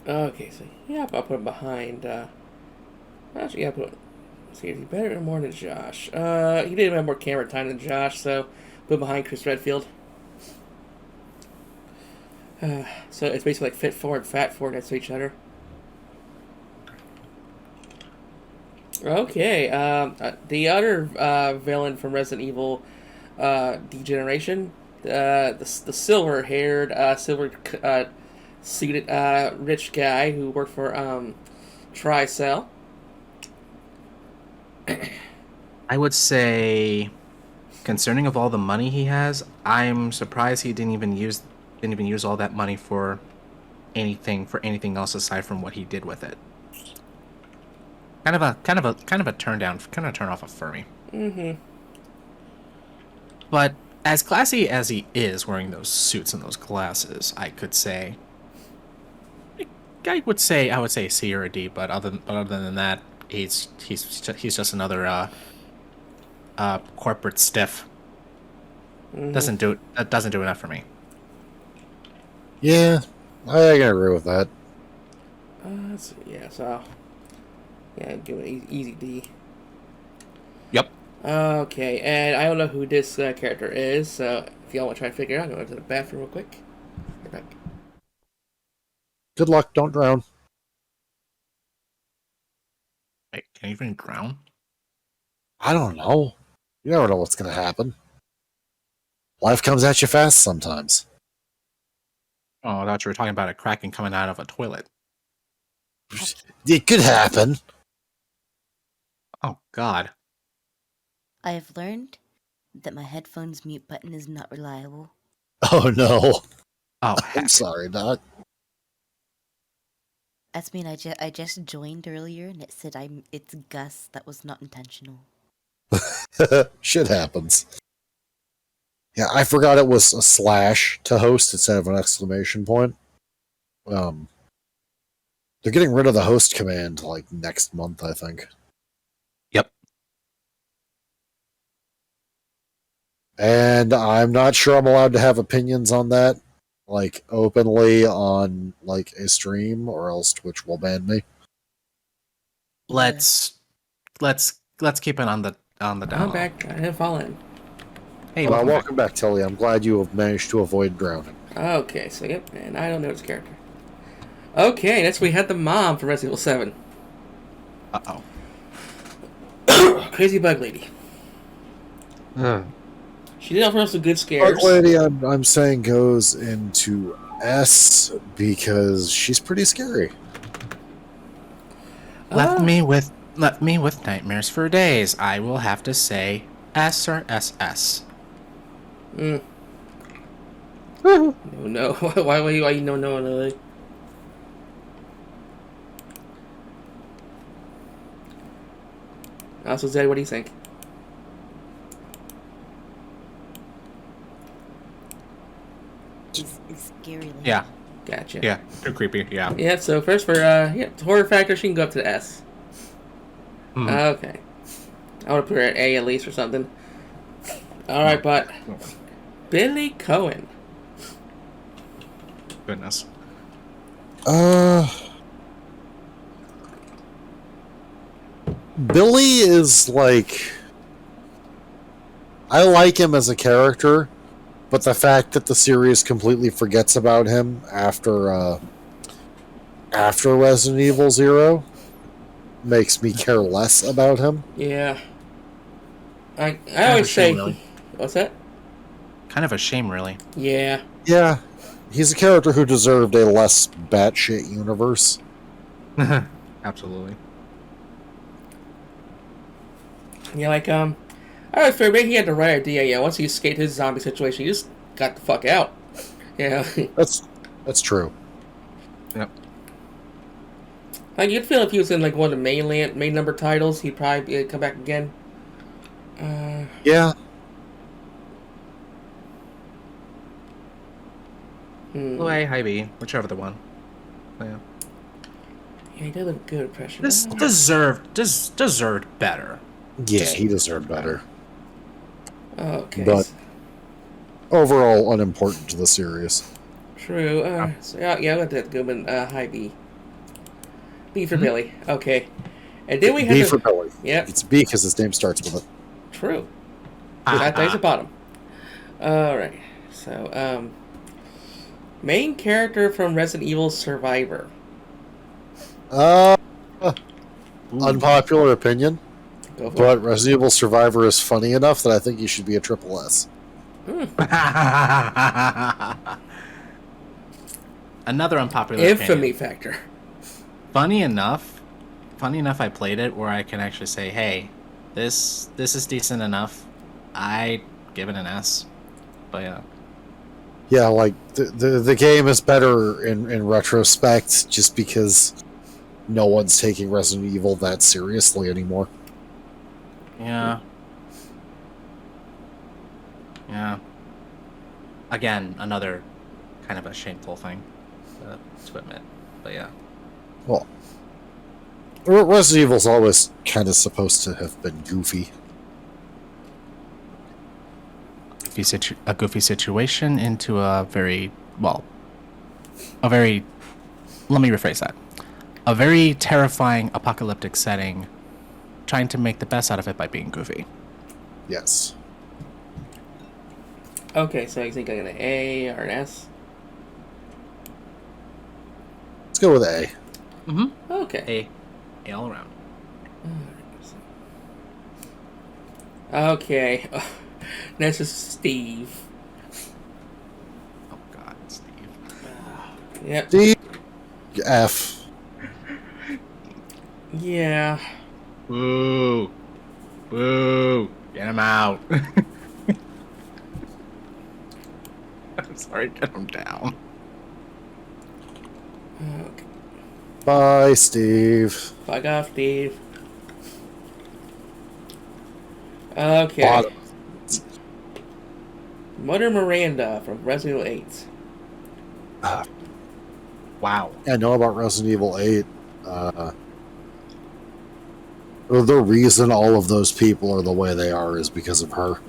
Okay, so yeah, I'll put him behind. Actually, yeah, see, is he better or more than Josh? He did have more camera time than Josh, so put him behind Chris Redfield. So it's basically like Fit 4 and Fat 4 next to each other. Okay, the other villain from Resident Evil Degeneration, the silver-haired, silver-suited rich guy who worked for Tricell. I would say, concerning of all the money he has, I'm surprised he didn't even use all that money for anything else aside from what he did with it. Kind of a turn off for me. Mm-hmm. But as classy as he is wearing those suits and those glasses, I would say C or a D. But other than that, he's just another corporate stiff. Mm-hmm. Doesn't do enough for me. yeah, I can agree with that. Let's see, yeah, so yeah, give it an easy D. Yep. Okay, and I don't know who this character is, so if y'all want to try to figure it out, go to the bathroom real quick. Get back. Good luck, don't drown. Wait, can you even drown? I don't know. You never know what's gonna happen. Life comes at you fast sometimes. Oh, I thought you were talking about a kraken coming out of a toilet. It could happen. Oh God. I have learned that my headphones mute button is not reliable. Oh no. Oh, I'm heck. sorry, Doc. That's mean I just joined earlier and it said it's Gus. That was not intentional. Shit happens. Yeah, I forgot it was a slash to host instead of an exclamation point. They're getting rid of the host command like next month, I think. Yep. And I'm not sure I'm allowed to have opinions on that, like openly on like a stream, or else Twitch will ban me. Let's keep it on the down I'm low. back. I didn't fall in. Hey, Well, welcome welcome back, Tilly. I'm glad you have managed to avoid drowning. Okay, so yep, and I don't know this character. Okay, next we had the mom from Resident Evil 7. back. Uh-oh. Crazy bug lady. She did offer us some good scares. Bug lady, I'm saying goes into S because she's pretty scary. Left me with nightmares for days. I will have to say S or SS. Mm. No. Why you no Lily? Also, Zed, what do you think? It's scary. Yeah. Gotcha. Yeah. Too creepy. Yeah. Yeah, so first for horror factor, she can go up to the S. Okay. I want to put her at A at least or something. Alright, but Billy Cohen. Goodness. Billy is like, I like him as a character, but the fact that the series completely forgets about him after Resident Evil 0 makes me care less about him. Yeah. I always say... Really. What's that? Kind of a shame, really. Yeah. Yeah, he's a character who deserved a less batshit universe. Absolutely. Yeah, like, I always figured maybe he had the right idea. Yeah, once he escaped his zombie situation, he just got the fuck out. Yeah. That's true. Yep. Like, you'd feel if he was in, like, one of the main number titles, he'd probably come back again. Yeah. Low A, high B, whichever the one. Yeah. Yeah, he did a good impression. This deserved better. Yeah, he deserved better. Okay. But overall, unimportant to the series. True. So, yeah, I'm going to have to go in high B. B for Billy. Okay. And then we have B for Billy. Yep. It's B because his name starts with it. True. That's the bottom. Alright. So, main character from Resident Evil Survivor. Unpopular opinion, Go for but Resident Evil Survivor is funny enough that I think you should be a triple S. Another unpopular Infamy opinion. factor. Funny enough, I played it where I can actually say, hey, this is decent enough. I give it an S. But yeah. Yeah, like the game is better in retrospect just because no one's taking Resident Evil that seriously anymore. Yeah. Yeah. Again, another kind of a shameful thing to admit. But yeah. Well, Resident Evil's always kind of supposed to have been goofy. A goofy situation into let me rephrase that. A very terrifying apocalyptic setting, trying to make the best out of it by being goofy. Yes. Okay, so you think I got an A or an S? Let's go with A. Mm-hmm. Okay. A all around. Okay. Next is Steve. Oh God, Steve. Yep. D. F. Yeah. Boo. Boo. Get him out. I'm sorry, get him down. Okay. Bye, Steve. Fuck off, Steve. Okay. Bottom. Mother Miranda from Resident Evil 8. Wow. I know about Resident Evil 8. The reason all of those people are the way they are is because of her.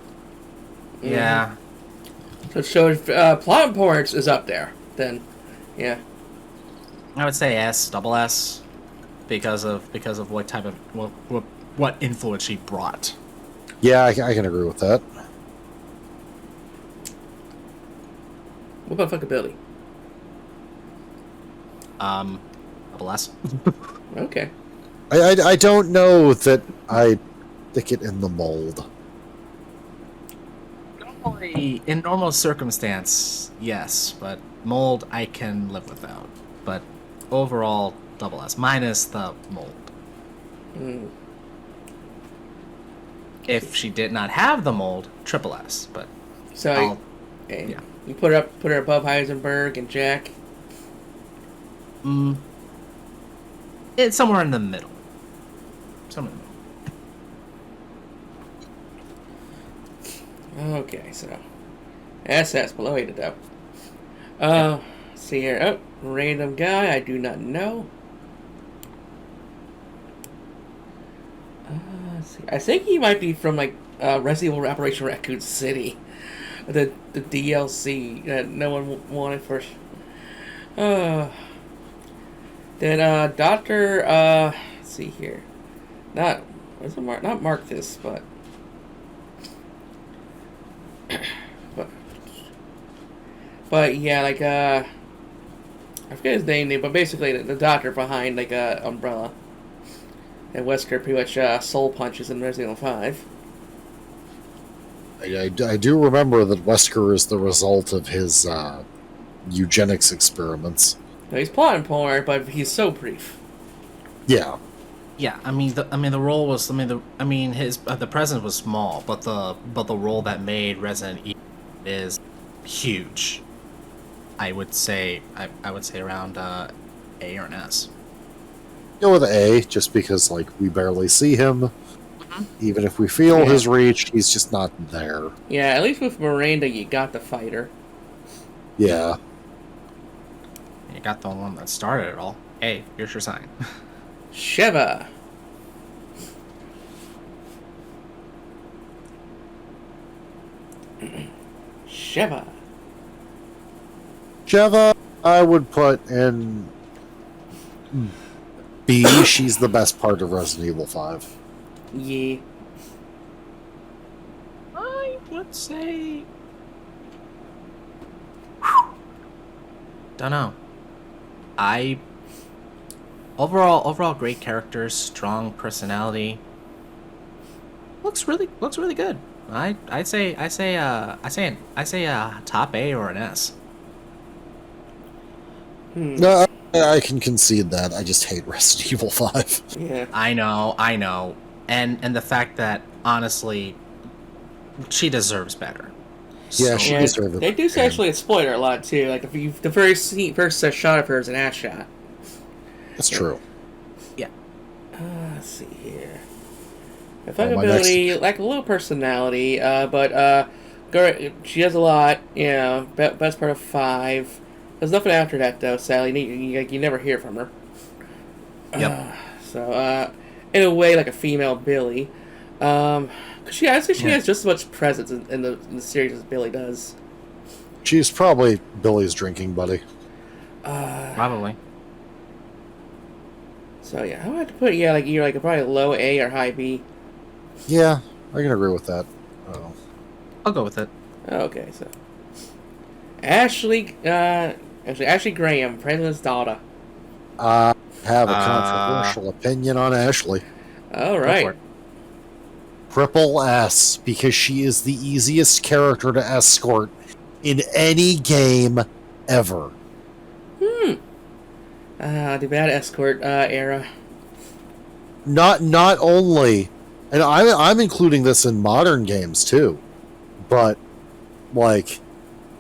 Yeah. So plot importance is up there. Then, yeah. I would say S, double S, because of what type of what influence she brought. Yeah, I can agree with that. What about fucking Billy? Double S. Okay. I don't know that I stick it in the mold. Normally, in normal circumstance, yes, but mold I can live without. But overall, double S minus the mold. Mm. If she did not have the mold, triple S. But So, I'll- A. yeah. You put her above Heisenberg and Jack. It's somewhere in the middle. Somewhere in the middle. Okay, so SS below 8 to let's see here. Oh, random guy I do not know. Let's see. I think he might be from like Resident Evil Operation Raccoon City, the DLC that no one wanted for. Then Doctor. Let's see here. Not Marcus, but. But yeah, like I forget his name, but basically the doctor behind like Umbrella. And Wesker pretty much soul punches in Resident Evil 5. I do remember that Wesker is the result of his eugenics experiments. Now, he's plotting more, but he's so brief. Yeah. Yeah, the role was his the presence was small, but the role that made Resident Evil is huge. I would say around A or an S. Go with A, just because like we barely see him. Even if we feel his reach, he's just not there. Yeah, at least with Miranda, you got the fighter. Yeah. You got the one that started it all. Hey, here's your sign. Sheva. Sheva. Jeva, I would put in B. She's the best part of Resident Evil 5. Yeah. I would say. Don't know. Overall great characters, strong personality. Looks really good. I say top A or an S. No, I can concede that. I just hate Resident Evil 5. Yeah. I know. And the fact that honestly she deserves better. Yeah, she Yeah, deserves it. they do actually exploit her a lot too. Like the first shot of her is an ass shot. That's true. Yeah. Let's see here. my Ability, like a little personality, but she has a lot. You know, best part of 5. There's nothing after that though. Sadly, you never hear from her. Yep. So in a way, like a female Billy. I think she has just as much presence in the series as Billy does. She's probably Billy's drinking buddy. Probably. So yeah, I would have to put you're like probably low A or high B. Yeah, I can agree with that. Oh. I'll go with it. Okay, so Ashley Graham, President's daughter. I have a controversial opinion on Ashley. All right. Triple S, because she is the easiest character to escort in any game ever. The bad escort era. Not only, and I'm including this in modern games too, but like,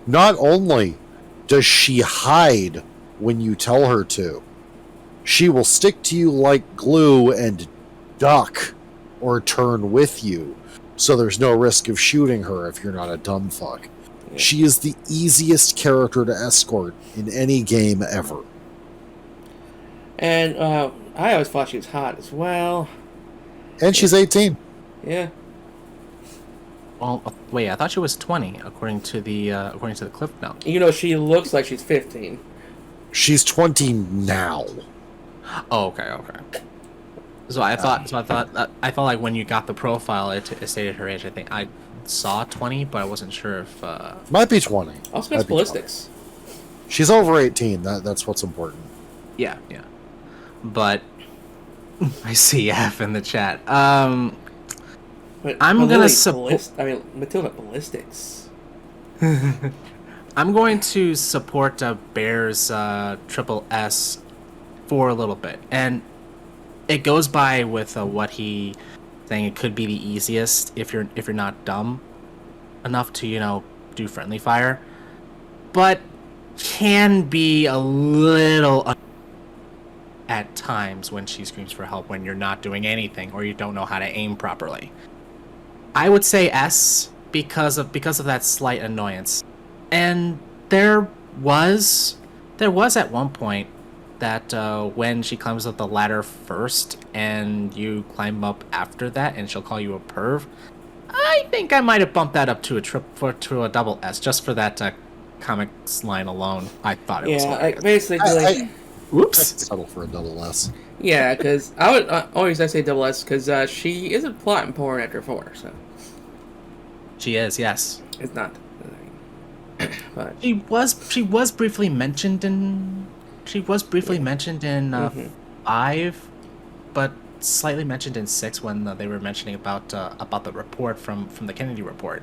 not only does she hide when you tell her to, she will stick to you like glue and duck or turn with you, so there's no risk of shooting her if you're not a dumb fuck. Yeah. She is the easiest character to escort in any game ever. And I always thought she was hot as well. And she's 18. Yeah. Well, wait, I thought she was 20 according to the clip note. You know, she looks like she's 15. She's 20 now. Oh, okay. So I thought like when you got the profile, it stated her age. I think I saw 20, but I wasn't sure if. Might be 20. Also, got ballistics. She's over 18. That's what's important. Yeah. But I see F in the chat. I'm gonna support. Matilda ballistics. I'm going to support Bear's triple S for a little bit, and it goes by with what he saying it could be the easiest if you're not dumb enough to do friendly fire. but can be a little at times when she screams for help when you're not doing anything or you don't know how to aim properly. I would say S because of that slight annoyance. And there was at one point that when she climbs up the ladder first and you climb up after that and she'll call you a perv, I think I might have bumped that up to a double S just for that comics line alone. I thought it was hilarious. Like basically. Oops. I'd settle for a double S. Yeah, because I would always say double S because she isn't plotting porn after 4, so She is, yes. it's not. But She was briefly mentioned in 5, but slightly mentioned in 6 when they were mentioning about the report from the Kennedy report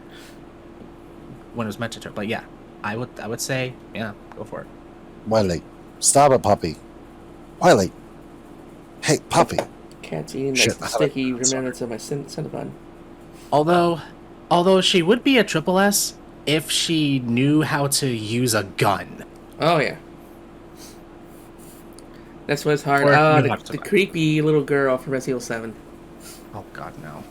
when it was mentioned to her. But yeah, I would say yeah, go for it. Wiley, stop it, puppy. Wiley, hey, puppy. cat's eating Shit, that sticky remnants of my Cinnabon. Although she would be a triple S if she knew how to use a gun. Oh yeah. That's what's hard. Or Oh, knew how to the survive. creepy little girl from Resident Evil 7. Oh god no.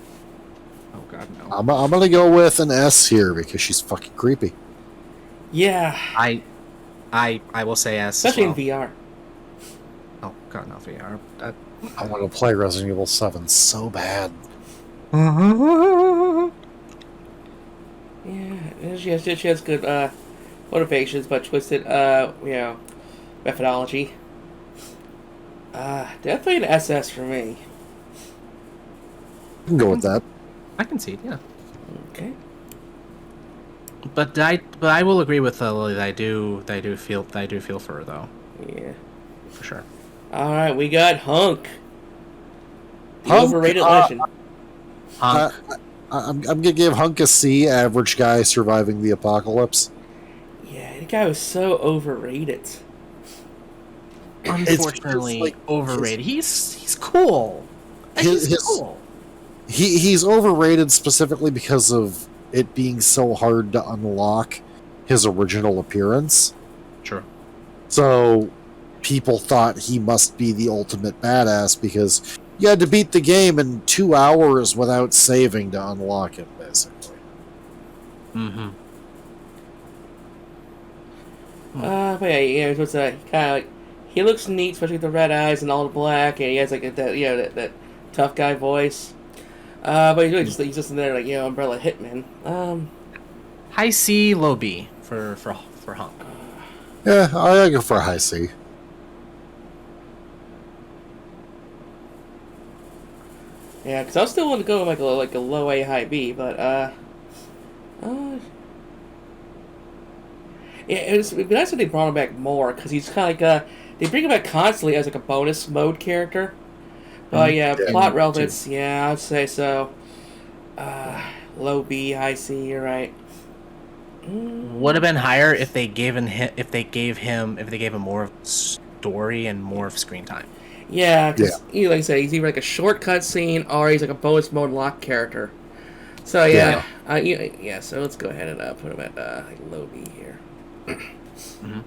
Oh god no. I'm gonna go with an S here because she's fucking creepy. Yeah, I will say S. especially as well. in VR. Oh god no, VR. I want to play Resident Evil 7 so bad. Yeah, she has good motivations, but twisted, methodology. Definitely an SS for me. You can go with that. I can see it, yeah. Okay. But I will agree with Lily that I do feel for her though, Yeah. for sure. All right, we got Hunk. The Hunk, overrated legend. Hunk. I'm gonna give Hunk a C, average guy surviving the apocalypse. Yeah, the guy was so overrated. Unfortunately, like overrated. He's cool. His- Cool. He's overrated specifically because of it being so hard to unlock his original appearance. True. So people thought he must be the ultimate badass because you had to beat the game in 2 hours without saving to unlock it, basically. Mm-hmm. But yeah, it was kind of like he looks neat, especially with the red eyes and all the black, and he has like that tough guy voice. But he's really he's just in there like umbrella hitman. High C, low B for Hunk. Yeah, I go for a high C. Yeah, because I was still want to go with like a low A, high B, but yeah, it'd be nice if they brought him back more because he's kind of like they bring him back constantly as like a bonus mode character. But yeah, Yeah, plot me relevance, yeah, I'd say so. Low B, high C, you're right. Would have been higher if they gave him more of story and more of screen time. Yeah, because like I said, he's either like a shortcut scene or he's like a bonus mode lock character. So yeah, so let's go ahead and put him at like low B here. Mm-hmm.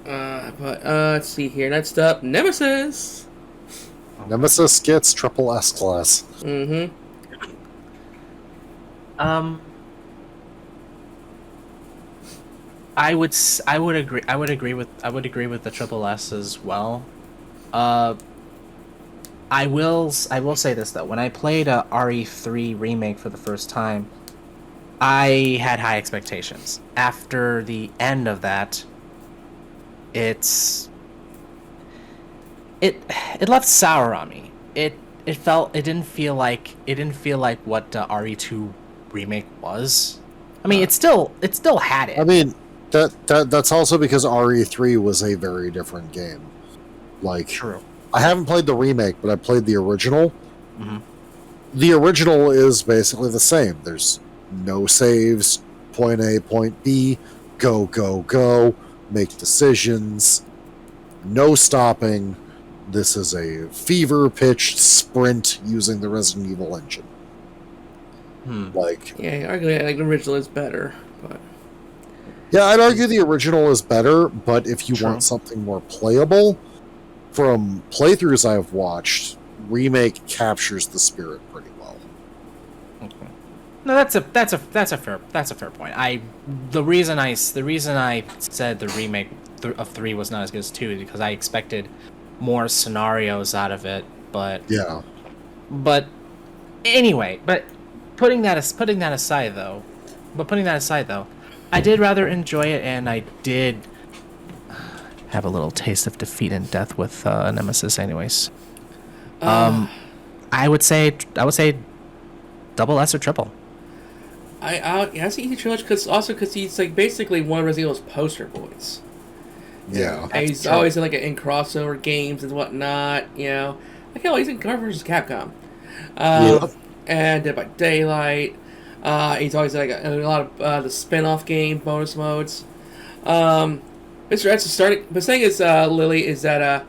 But let's see here. Next up, Nemesis. Nemesis gets triple S class. Mm-hmm. I would agree with the triple S as well. I will say this though. When I played a RE3 remake for the first time, I had high expectations. After the end of that, it left sour on me. It didn't feel like what RE2 remake was. I mean, it still had it. I mean, that's also because RE3 was a very different game. Like, True. I haven't played the remake, but I played the original. Mm-hmm. The original is basically the same. There's no saves, point A, point B, go, go, go, make decisions, no stopping. This is a fever-pitched sprint using the Resident Evil engine. Hmm. Like, Yeah, arguably like the original is better, but Yeah, I'd argue the original is better, but if you True. want something more playable, from playthroughs I've watched, remake captures the spirit pretty well. Okay. No, that's a fair point. The reason I said the remake of 3 was not as good as 2 is because I expected more scenarios out of it, but Yeah. anyway, putting that aside though, I did rather enjoy it, and I did have a little taste of defeat and death with Nemesis anyways. I would say double S or triple. I see Easy Trilogy because he's like basically one of Resident Evil's poster boys. Yeah. And he's true. always in crossover games and whatnot, Like hell, he's in Marvel vs. Capcom. Yep. And Dead by Daylight. He's always a lot of the spin-off game bonus modes. Mr. X is starting. The thing is, Lily, is that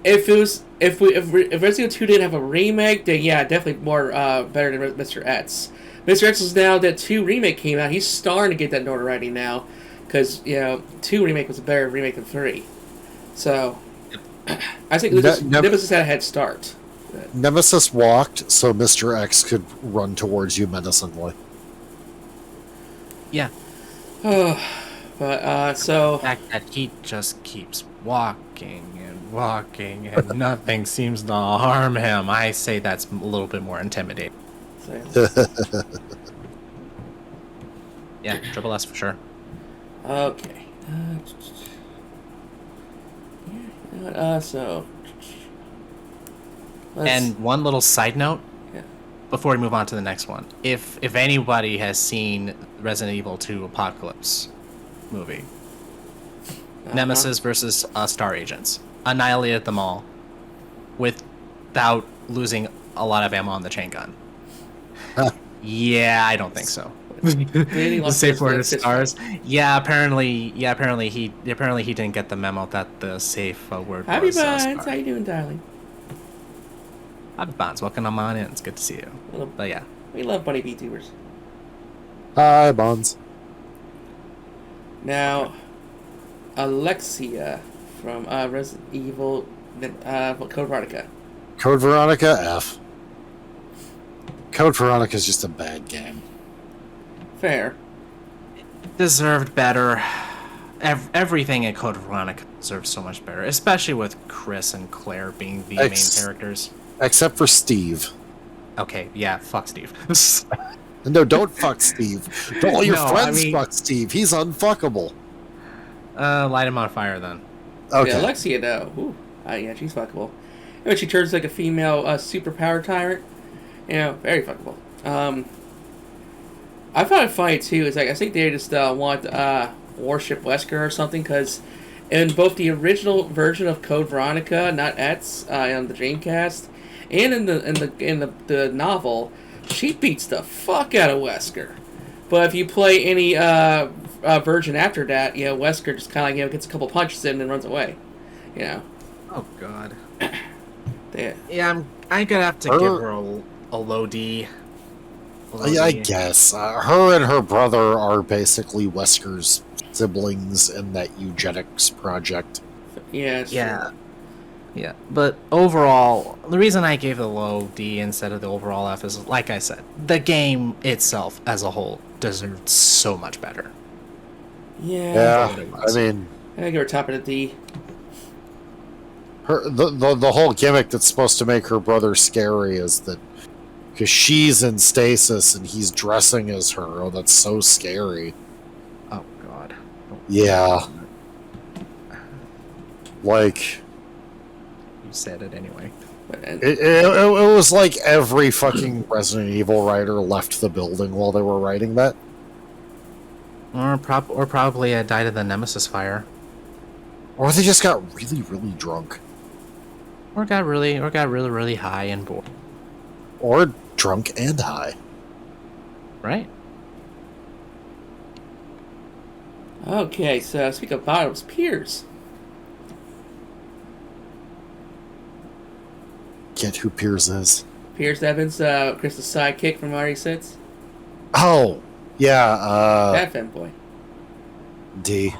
if Resident Evil 2 didn't have a remake, then yeah, definitely more better than Mr. X. Mr. X is now that 2 remake came out. He's starting to get that notoriety now, because 2 remake was a better remake than 3. So I think Nemesis had a head start. Nemesis walked so Mr. X could run towards you menacingly. Yeah. But so The fact that he just keeps walking and nothing seems to harm him, I say that's a little bit more intimidating. Yeah, triple S for sure. Okay. So. And one little side note, Yeah. before we move on to the next one, if anybody has seen Resident Evil 2 Apocalypse movie, Nemesis versus Star Agents, annihilated them all without losing a lot of ammo on the chain gun. Yeah, I don't think so. The safe word is stars. Yeah, apparently he didn't get the memo that the safe word Happy was. Bonds, Star. how you doing, darling? Happy Bonds, welcome on in. It's good to see you. But yeah, We love bunny VTubers. Hi, Bonds. Now, Alexia from Resident Evil Code Veronica. Code Veronica, F. Code Veronica is just a bad game. Fair. deserved better. Everything in Code Veronica deserves so much better, especially with Chris and Claire being the main characters. Except for Steve. Okay, yeah, fuck Steve. No, don't fuck Steve. Don't let your No, friends fuck Steve. He's unfuckable. Light him on fire then. Okay. Yeah, Alexia, though. Ooh. Yeah, she's fuckable. And when she turns like a female superpower tyrant, very fuckable. I found it funny, too. It's like, I think they just want worship Wesker or something, because in both the original version of Code Veronica, not Ets, on the Dreamcast, and in the novel, she beats the fuck out of Wesker. But if you play any version after that, Wesker just kind of gets a couple punches in and runs away. Oh god. Yeah. I'm gonna have to give her a low D. I guess. Her and her brother are basically Wesker's siblings in that eugenics project. Yeah. Yeah, but overall, the reason I gave the low D instead of the overall F is, like I said, the game itself as a whole deserved so much better. Yeah. I mean, I give her top of the D. the whole gimmick that's supposed to make her brother scary is that because she's in stasis and he's dressing as her. Oh, that's so scary. Oh god. Yeah. Like, You said it anyway. it was like every fucking Resident Evil writer left the building while they were writing that. Or probably died of the Nemesis fire. Or they just got really, really drunk. Or got really high and bored. Or drunk and high. Right? Okay, so speak of bottoms, Piers. Get who Piers is. Piers Evans, Chris's sidekick from RE6. Oh, yeah. That fanboy. D.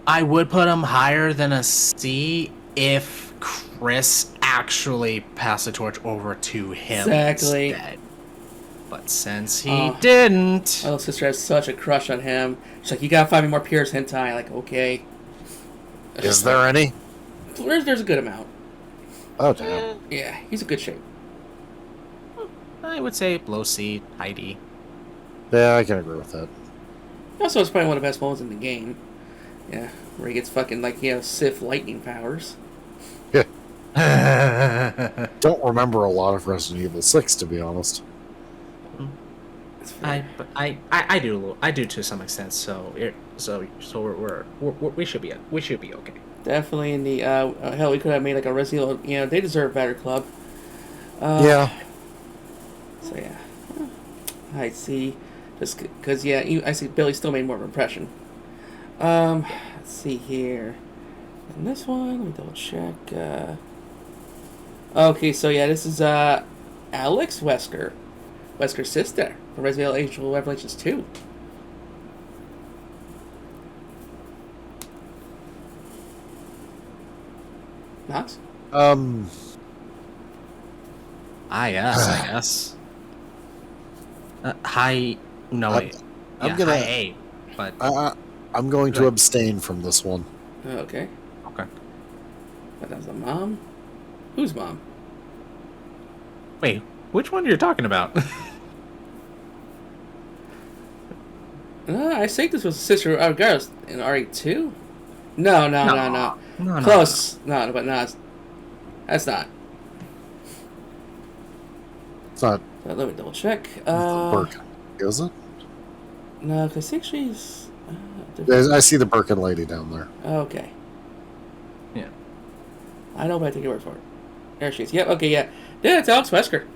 I would put him higher than a C if Chris actually passed the torch over to him Exactly. instead. But since he didn't... My little sister has such a crush on him. She's like, you gotta find me more Pierce hentai. Like, okay. Is there any? There's a good amount. Oh, damn. Yeah, he's in good shape. I would say low C, high D. Yeah, I can agree with that. Also, it's probably one of the best moments in the game. Yeah, where he gets fucking, like, Sith lightning powers. Yeah. Don't remember a lot of Resident Evil 6, to be honest. I do to some extent. So we should be okay. Definitely in the hell, we could have made like a Resident Evil. They deserve better club. Yeah. So yeah, I see. Just because I see Billy still made more of an impression. Let's see here. And this one, let me double check. Okay, so yeah, this is Alex Wesker's sister from Resident Evil Revelations 2. Knox? I guess. High. No, wait. I'm gonna. High A, but I'm going to abstain from this one. Okay. Okay. But that's the mom? Whose mom? Wait, which one are you talking about? I think this was a sister of Gareth in RE2? No. No, Close. No, but no, that's not. It's not Let me double check. Birkin, is it? No, because I think she's... I see the Birkin lady down there. Okay. Yeah. I know, but I take your word for it. There she is. Yep, okay, yeah. Yeah, it's Alex Wesker.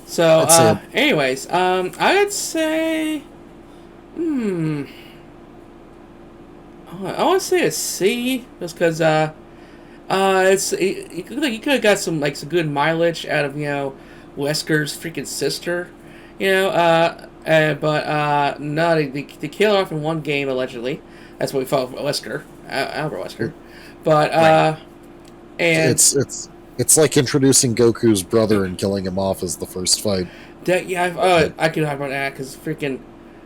So, anyways, I would say... I want to say a C, just because, you could have got some good mileage out of, Wesker's freaking sister, but no, they kill her off in one game, allegedly. That's what we thought of Wesker, Albert Wesker. But, and... It's like introducing Goku's brother and killing him off as the first fight. I could talk about that, because freaking...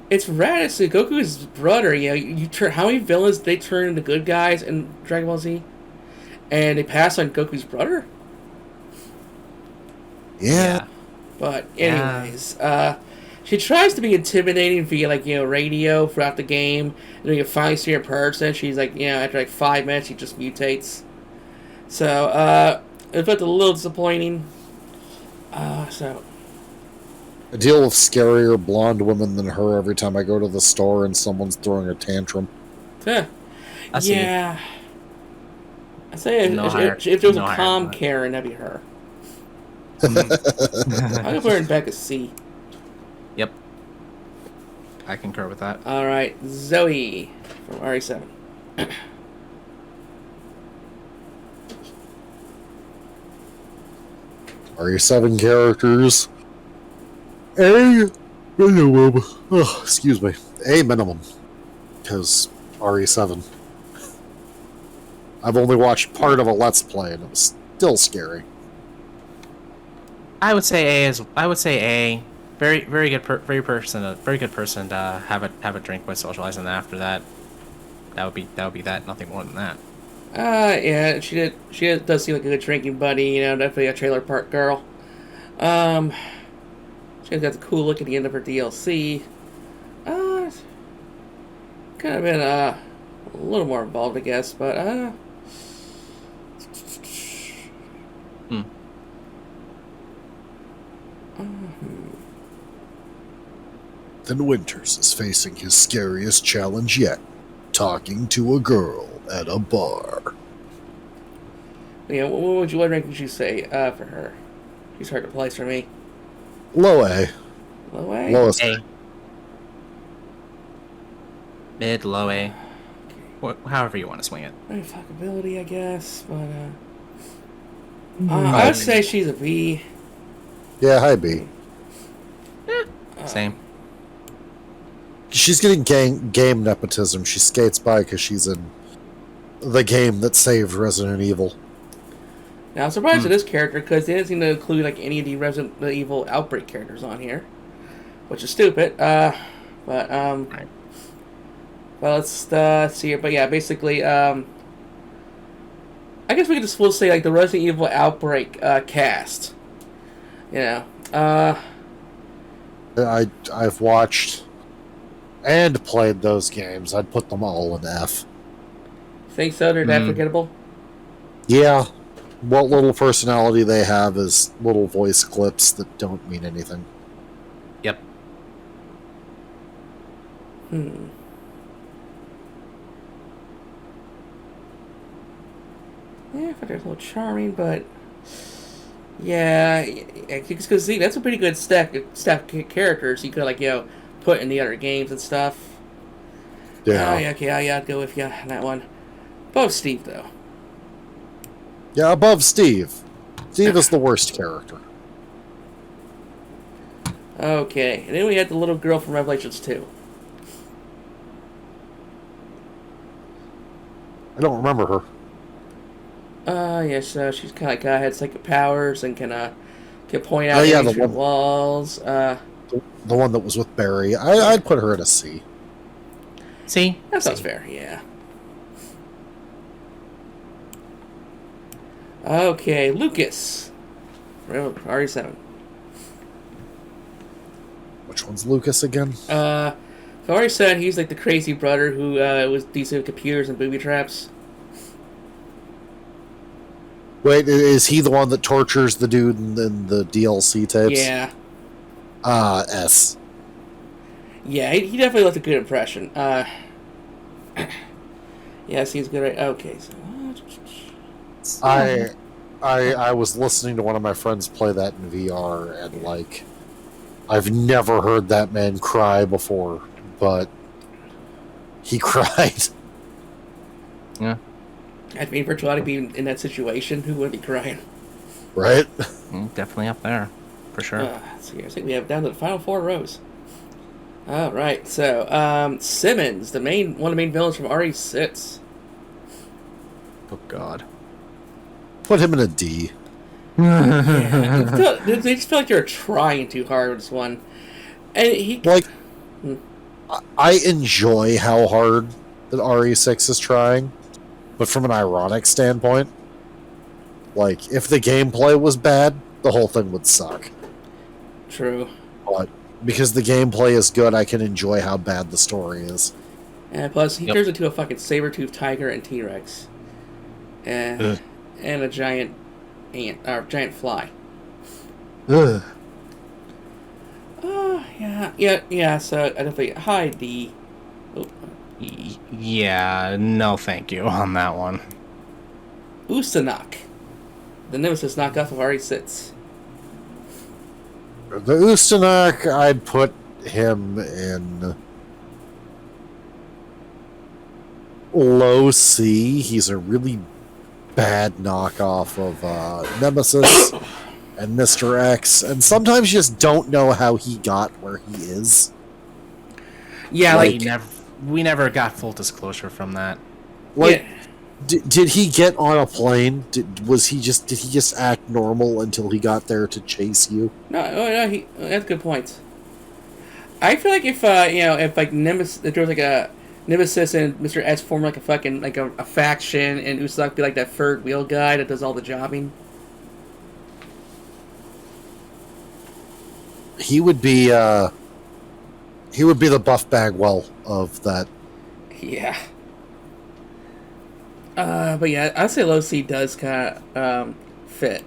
It's rad. It's Goku's brother. You turn how many villains they turn into good guys in Dragon Ball Z, and they pass on Goku's brother. Yeah. But anyways, she tries to be intimidating via radio throughout the game, and when you finally see her in person, she's after 5 minutes she just mutates. So it felt a little disappointing. So. I deal with scarier blonde women than her every time I go to the store and someone's throwing a tantrum. Yeah. I say if there was a calm Karen, that'd be her. I'm gonna put her in back a C. Yep. I concur with that. All right, Zoe from RE7. RE7 characters. A minimum. Oh, excuse me. A minimum. Because RE7. I've only watched part of a Let's Play and it was still scary. I would say A. Very good very good person to have a drink with, socialize, and after that, that would be that. Nothing more than that. Yeah, she does seem like a good drinking buddy. Definitely a trailer park girl. She's got the cool look at the end of her DLC. Could have been a little more involved, I guess, but Then Winters is facing his scariest challenge yet. Talking to a girl at a bar. Yeah, what rank would you say for her? She's hard to place for me. Low A. Low A? Lowest A. Mid, low A. However you want to swing it. Fuckability, I guess, but I would say she's a B. Yeah, high B. Same. She's getting game nepotism. She skates by because she's in the game that saved Resident Evil. Now, I'm surprised at this character because they didn't seem to include like any of the Resident Evil Outbreak characters on here, which is stupid. Right. Well, let's see here. But yeah, basically, I guess we could just will say like the Resident Evil Outbreak cast. You know, I've watched and played those games. I'd put them all in F. think so? They're that forgettable? Yeah. What little personality they have is little voice clips that don't mean anything. Yep. Yeah, I thought they were a little charming, but yeah, because see, that's a pretty good stack of characters you could like put in the other games and stuff. Yeah. Yeah, okay, yeah, I'd go with you on that one. Both Steve though. Yeah, above Steve. Steve is the worst character. Okay, and then we had the little girl from Revelations 2. I don't remember her. Yes, she's kind of like had psychic powers and can point out things from walls. The one that was with Barry. I'd put her at a C. See? That sounds fair, yeah. Okay, Lucas. RE7. Which one's Lucas again? So RE7, he's like the crazy brother who was decent with computers and booby traps. Wait, is he the one that tortures the dude in the DLC tapes? Yeah. S. Yeah, he definitely left a good impression. Yes, he's good. Right? Okay, so I was listening to one of my friends play that in VR, and like, I've never heard that man cry before, but he cried. Yeah. I mean, virtuality being in that situation, who would be crying? Right? Definitely up there, for sure. Let's see, I think we have down to the final 4 rows. All right, so Simmons, one of the main villains from RE6. Oh God. Put him in a D. Yeah, they just feel like they're trying too hard with this one, and he Like, I enjoy how hard that RE6 is trying, but from an ironic standpoint, like, if the gameplay was bad, the whole thing would suck. True. But because the gameplay is good, I can enjoy how bad the story is. And plus, he turns into a fucking saber-toothed tiger and T-Rex, and a giant ant or giant fly. Ugh. Oh yeah. So I definitely high D. Oh. Yeah, no thank you on that one. Usanak, the Nemesis knockoff of RE6. The Ustanak, I'd put him in low C. He's a really bad knockoff of Nemesis and Mr. X, and sometimes you just don't know how he got where he is. Yeah, We never got full disclosure from that. Like, yeah. did he get on a plane? Did he just act normal until he got there to chase you? No, that's a good point. I feel like if if like Nemesis, if there was like a Nemesis and Mr. S form like a fucking like a faction, and Usak be like that third wheel guy that does all the jobbing. He would be the Buff Bagwell of that. Yeah. But yeah, I'd say low C does kind of fit.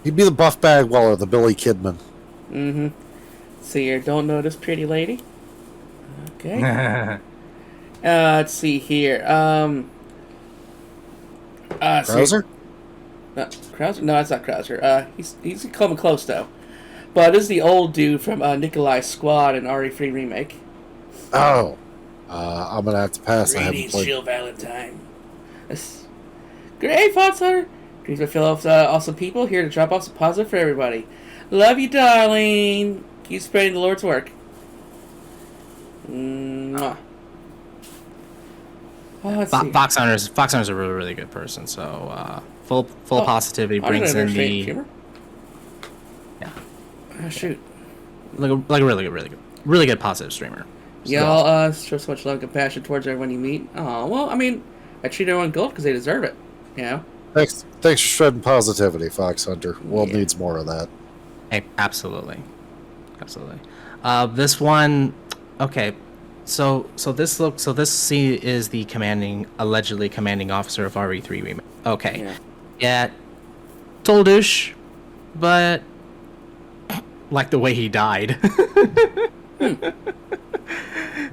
He'd be the Buff Bagwell or the Billy Kidman. Mm-hmm. See here, don't know this pretty lady. Okay. Let's see here. Krauser? Krauser? No, it's not Krauser. He's coming close though. But this is the old dude from Nikolai's Squad and RE3 remake. Oh. I'm gonna have to pass. I haven't Greetings, played. Jill Valentine. Great, Foxhunter. Greetings, my fellow awesome people, here to drop off some positive for everybody. Love you, darling. Keep spreading the Lord's work. Mwah. Oh, let's see. Fox Hunter's a really, really good person. So full positivity brings in the humor. Yeah. Oh shoot. Like a really good positive streamer. Y'all show so much love and compassion towards everyone you meet. Oh well, I mean, I treat everyone gold because they deserve it. You know. Thanks for spreading positivity, Fox Hunter. World needs more of that. Hey, absolutely. This one, okay. So this is the allegedly commanding officer of RE3 remake. Okay. Yeah. Total douche, but like the way he died.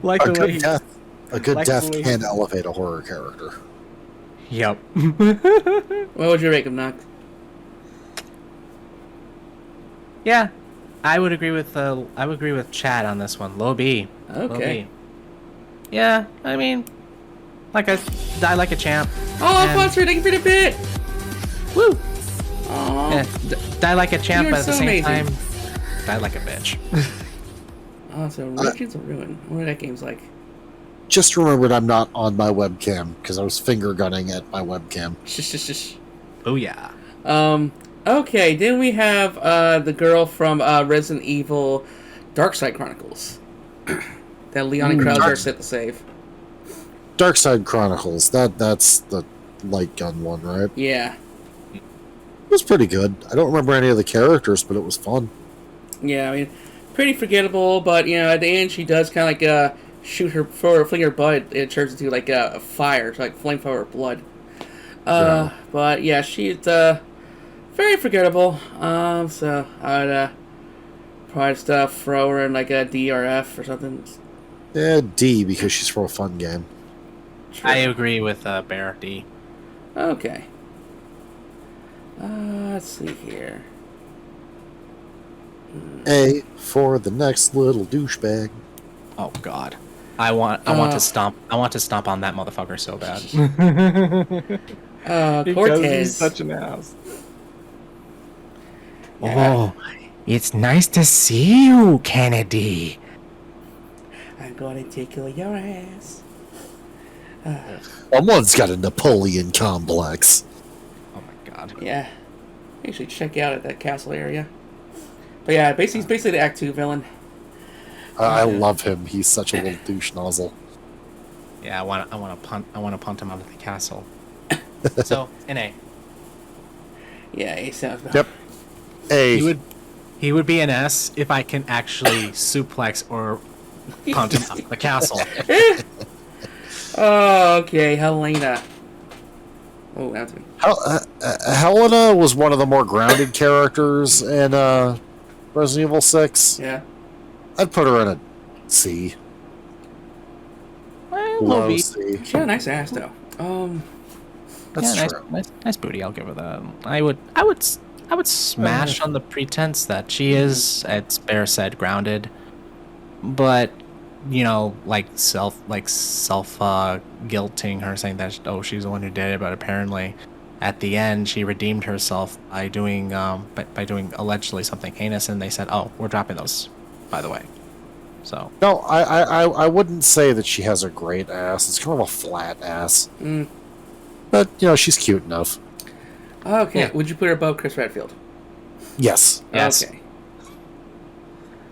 Like a the way death. A good like death can elevate a horror character. Yep. What would you rate him, Knock? Yeah, I would agree with Chad on this one. Low B. Okay. Low B. Yeah, I mean, die like a champ. Oh, Foster, thank you for the bit. Woo. Aww. Yeah, die like a champ, but at the same time, die like a bitch. Oh, so Regions of Ruin. What are that game's like? Just remembered I'm not on my webcam because I was finger gunning at my webcam. Oh yeah. Okay, then we have the girl from Resident Evil Darkside Chronicles. That Leon and Krauser set to save. Darkside Chronicles. That's the light gun one, right? Yeah. It was pretty good. I don't remember any of the characters, but it was fun. Yeah, I mean, pretty forgettable, but you know, at the end she does kind of like shoot her, fling her butt. It turns into like a fire, to like flame for her blood. But yeah, she's very forgettable. So I'd probably just throw her in like a D or F or something. Yeah, D because she's from a fun game. True. I agree with Bear D. Okay. Let's see here. A for the next little douchebag. Oh God, I want to stomp on that motherfucker so bad. Cortez. Because he's such an ass. Yeah. Oh, it's nice to see you, Kennedy. I'm gonna tickle your ass. Someone's got a Napoleon complex. Oh my God. Yeah. You should check out at that castle area. But yeah, basically, he's basically the Act 2 villain. I love him. He's such a little douche nozzle. Yeah, I want to punt him out of the castle. So, an A. Yeah, he sounds bad. Yep. A. He would be an S if I can actually suplex or punt him out of the castle. Oh, okay, Helena. Oh, that's me. Helena was one of the more grounded characters in Resident Evil 6. Yeah. I'd put her in a C. Low C. She had a nice ass, though. That's yeah, true. Nice booty. I'll give her that. I would smash on the pretense that she is, as Bear said, grounded, but you know, like self guilting her, saying that she's the one who did it, but apparently at the end she redeemed herself by doing allegedly something heinous, and they said, "Oh, we're dropping those, by the way." So no, I wouldn't say that she has a great ass. It's kind of a flat ass. But you know, she's cute enough. Okay, Yeah. Would you put her above Chris Redfield? Yes. yes, Okay.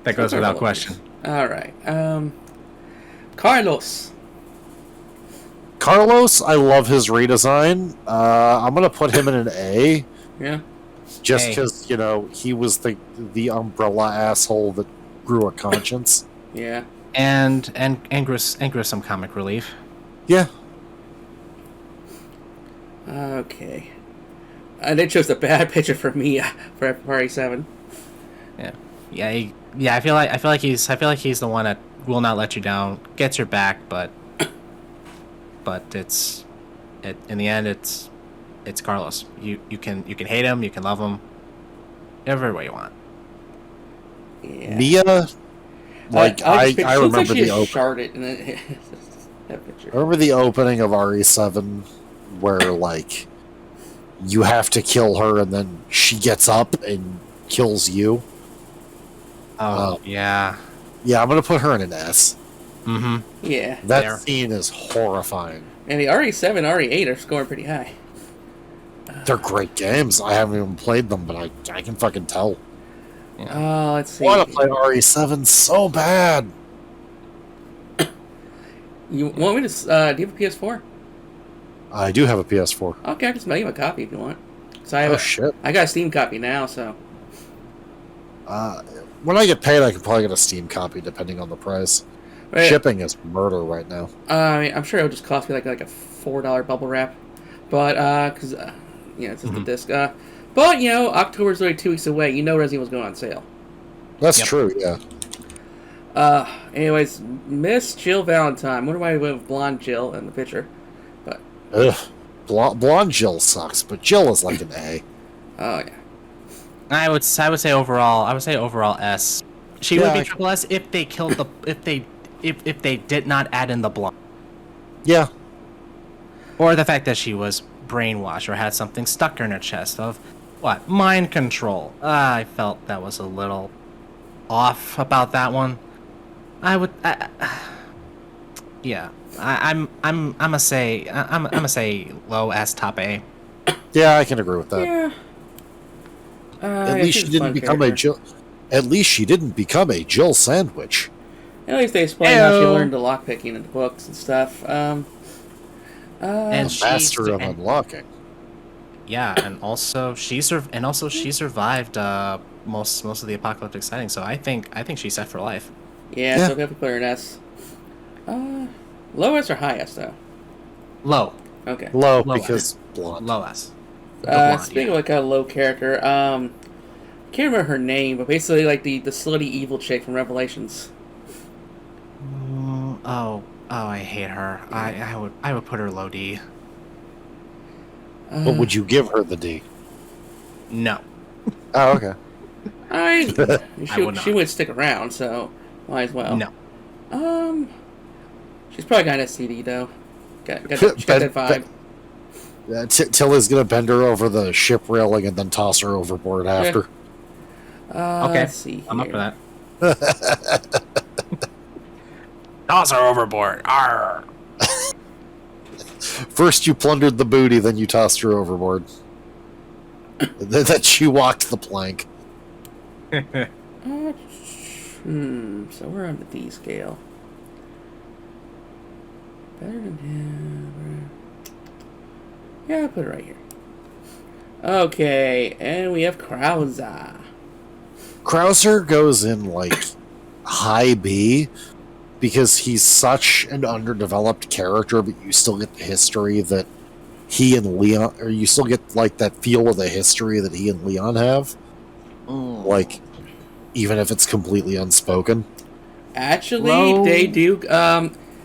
that goes without question. All right. Carlos. Carlos, I love his redesign. I'm gonna put him in an A. Yeah. Just because, you know, he was the umbrella asshole that grew a conscience. Yeah. And grew some comic relief. Yeah. Okay. They chose a bad picture for me for Party 7. Yeah. I feel like he's the one that will not let you down, gets your back, but in the end it's Carlos. You can hate him, you can love him, every way you want. Yeah. Mia, like I remember like she the opening. sharded in that picture. I remember the opening of RE7 where like you have to kill her, and then she gets up and kills you. Oh, yeah. Yeah, I'm gonna put her in an S. Mm-hmm. Yeah. That scene is horrifying. And the RE7, RE8 are scoring pretty high. They're great games. I haven't even played them, but I can fucking tell. Yeah. Let's see. I want to play RE7 so bad. You want me to? Do you have a PS4? I do have a PS4. Okay, I can mail you a copy if you want. So I have Oh shit! I got a Steam copy now, so. When I get paid, I can probably get a Steam copy, depending on the price. Right. Shipping is murder right now. I mean, I'm sure it'll just cost me like a $4 bubble wrap, but because it's just a disc. But October's only 2 weeks away. Resident Evil's going on sale. That's true. Yeah. Anyways, Miss Jill Valentine. Wonder why we went with blonde Jill in the picture, but Ugh. Blonde Jill sucks, but Jill is like an A. oh yeah. I would say overall. I would say overall S. She would Yeah, be triple S if they killed the if they did not add in the blonde, Yeah. or the fact that she was brainwashed or had something stuck in her chest of what mind control. I felt that was a little off about that one. Yeah. I'm gonna say low S, top A. Yeah, I can agree with that. Yeah. At least she didn't become a Jill. At least she didn't become a Jill sandwich. At least they explain how she Ayo. learned the lockpicking in the books and stuff. And The master of and- unlocking. Yeah, and also she survived most of the apocalyptic sightings. So I think she's set for life. Yeah, Yeah. so we have to put her in S. Low S or high S though? Low Okay. Low Low because blonde. S. The blonde, Speaking yeah. of like a low character, can't remember her name, but basically like the slutty evil chick from Revelations. Oh, I hate her. I would put her low D. But would you give her the D? No. Oh, okay. She would stick around, so might as well. No. She's probably got an STD though. Got that vibe. Tilla's gonna bend her over the ship railing and then toss her overboard after. Okay. Let's see. I'm up here. for that. Toss her overboard. Arr. First you plundered the booty, then you tossed her overboard. Then she walked the plank. So we're on the D scale. Better than him. Yeah, I'll put it right here. Okay, and we have Krauser. Krauser goes in like high B because he's such an underdeveloped character, but you still get the history that he and Leon, or you still get like that feel of the history that he and Leon have. Like, even if it's completely unspoken. Actually, Low. they do.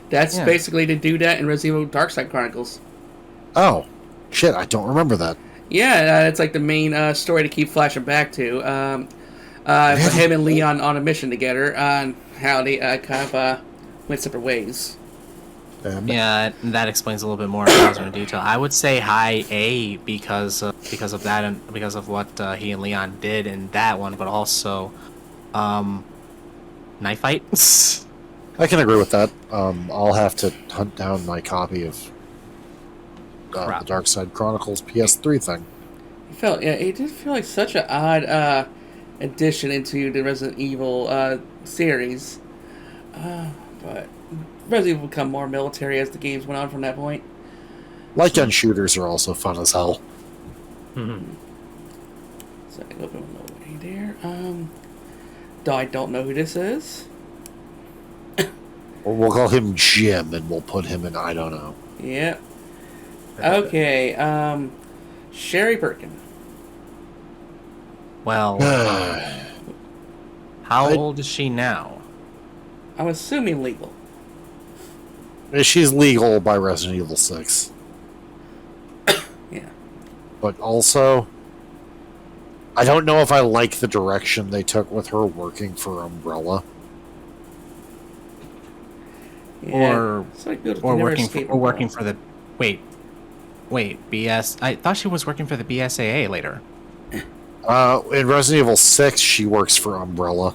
That's Yeah. basically to do that in Resident Evil Darkside Chronicles. Oh, shit! I don't remember that. Yeah, it's like the main story to keep flashing back to. Him and Leon on a mission together on how they kind of went separate ways. Yeah, that explains a little bit more in detail. I would say high A because of that and because of what he and Leon did in that one, but also knife fight. I can agree with that. I'll have to hunt down my copy of the Dark Side Chronicles PS3 thing. It did feel like such an odd addition into the Resident Evil series, but Resident Evil become more military as the games went on from that point. Light gun shooters are also fun as hell. Mm-hmm. So I go away there. I don't know who this is. Or we'll call him Jim, and we'll put him in I don't know. Yep. Okay. Sherry Birkin. Well, how old is she now? I'm assuming legal. She's legal by Resident Evil 6. Yeah. But also, I don't know if I like the direction they took with her working for Umbrella. Yeah. Or It's like good if or they never working escape for, or working involved. for the wait. Wait, BS. I thought she was working for the BSAA later. In Resident Evil 6, she works for Umbrella,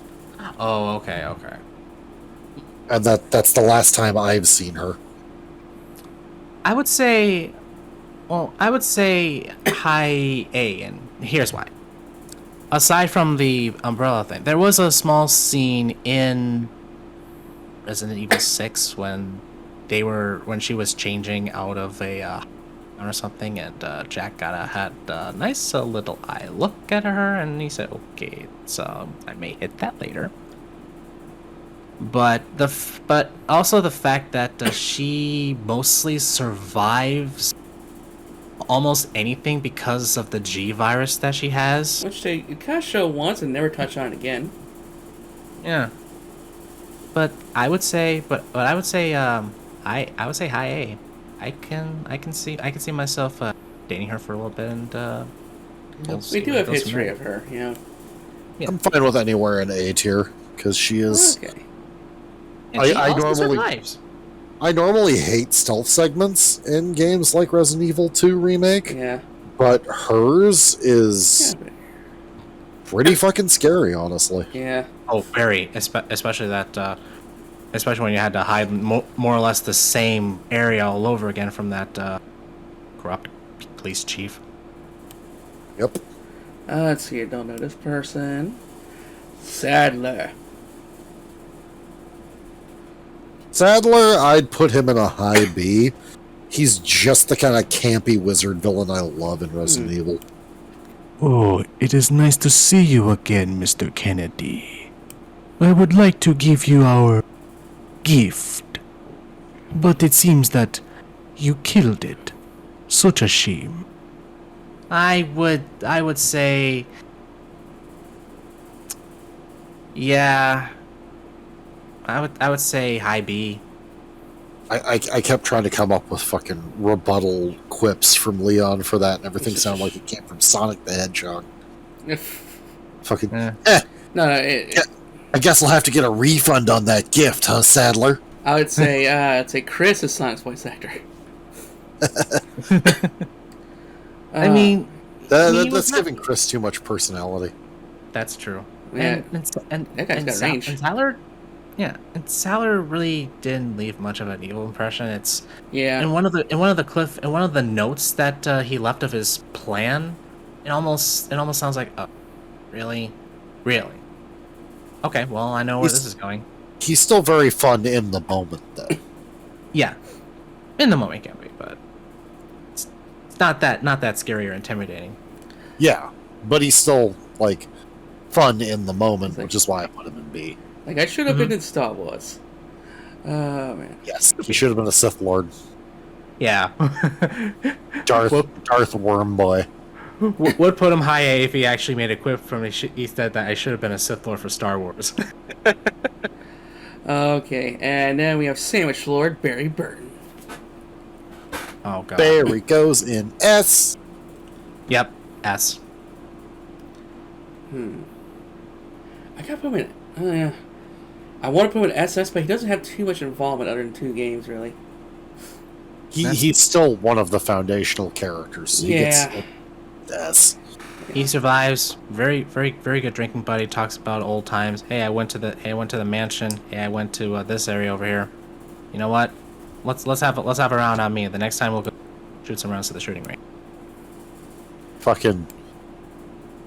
Oh, okay. and that's the last time I've seen her. I would say high A, and here's why. Aside from the umbrella thing, there was a small scene in Resident Evil 6 when she was changing out of a or something, and Jack had a nice little eye look at her, and he said, "Okay, so I may hit that later." But also the fact that she mostly survives almost anything because of the G virus that she has. Which they kind of show once and never touch on again. Yeah. But I would say I would say high A. I can see myself dating her for a little bit, and We do have history of her, Yeah. I'm fine with anywhere in A tier, because she is... Okay. And she I also normally- survives. I normally hate stealth segments in games like Resident Evil 2 Remake, Yeah. but hers is pretty fucking scary, honestly. Yeah. Oh, very, especially that, especially when you had to hide more or less the same area all over again from that corrupt police chief. Yep. Let's see. I don't know this person. Sadler. Sadler, I'd put him in a high B. He's just the kind of campy wizard villain I love in Resident Evil. Oh, it is nice to see you again, Mr. Kennedy. I would like to give you our gift, but it seems that you killed it. Such a shame. I would say, yeah. I would say high B. I kept trying to come up with fucking rebuttal quips from Leon for that, and everything sounded like it came from Sonic the Hedgehog. Fucking, Yeah. No, I guess I'll have to get a refund on that gift, huh, Sadler? I would say Chris is Sonic's voice actor. I mean, he was That's not- giving Chris too much personality. That's true. Yeah. And That guy's got range. And Salar, yeah, and Salar really didn't leave much of an evil impression. It's Yeah. in one of the notes that he left of his plan. It almost sounds like, oh, really. Okay, well, I know where this is going. He's still very fun in the moment, though. Yeah, in the moment can be, but it's not that scary or intimidating. Yeah, but he's still, like, fun in the moment, which is why I put him in B. Like, I should have been in Star Wars. Oh, man. Yes, he should have been a Sith Lord. Yeah. Darth Wormboy. Would put him high A if he actually made a quip from he said that I should have been a Sith Lord for Star Wars. Okay, and then we have Sandwich Lord Barry Burton. Oh god. Barry goes in S. Yep. S. I gotta put him in. I want to put him in SS, but he doesn't have too much involvement other than 2 games, really. He's still one of the foundational characters. So he Yeah. gets S. He survives. Very good drinking buddy. Talks about old times. Hey, I went to the mansion. Hey, I went to this area over here. You know what? Let's have a round on me. The next time we'll go shoot some rounds to the shooting range. Fucking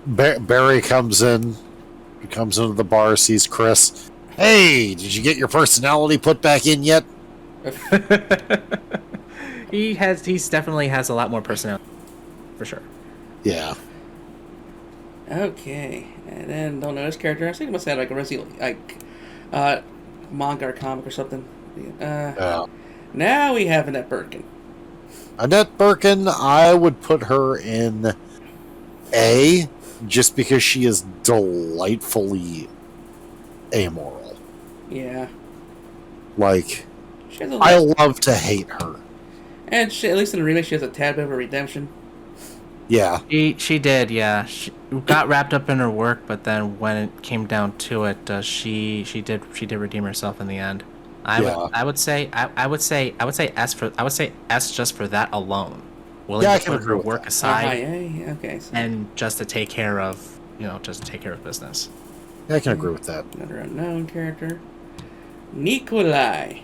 Barry comes in. He comes into the bar, sees Chris. Hey, did you get your personality put back in yet? He definitely has a lot more personality, for sure. Yeah. Okay, and then don't know this character. I think it must have like a Resident manga or comic or something. Now we have Annette Birkin. Annette Birkin, I would put her in A, just because she is delightfully amoral. Yeah, Like, she has a I love to hate her. and she, at least in the remake, she has a tad bit of a redemption. Yeah. She did, yeah. She got wrapped up in her work, but then when it came down to it, she did redeem herself in the end. I would say S just for that alone. willing Yeah, I to can put agree her with work that. aside Okay. So and just to take care of, business. Yeah, I can agree with that. another unknown character. Nikolai.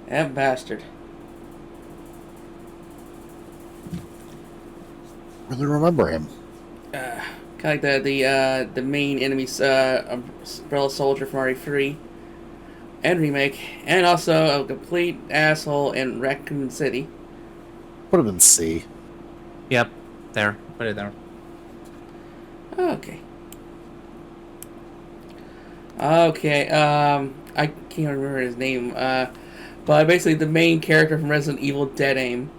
That bastard. Really remember him. Kind of like the main enemy umbrella soldier from RE3 and remake, and also a complete asshole in Raccoon City. Would have been C. Yep, there. Put it there. Okay. I can't remember his name. But basically the main character from Resident Evil Dead Aim.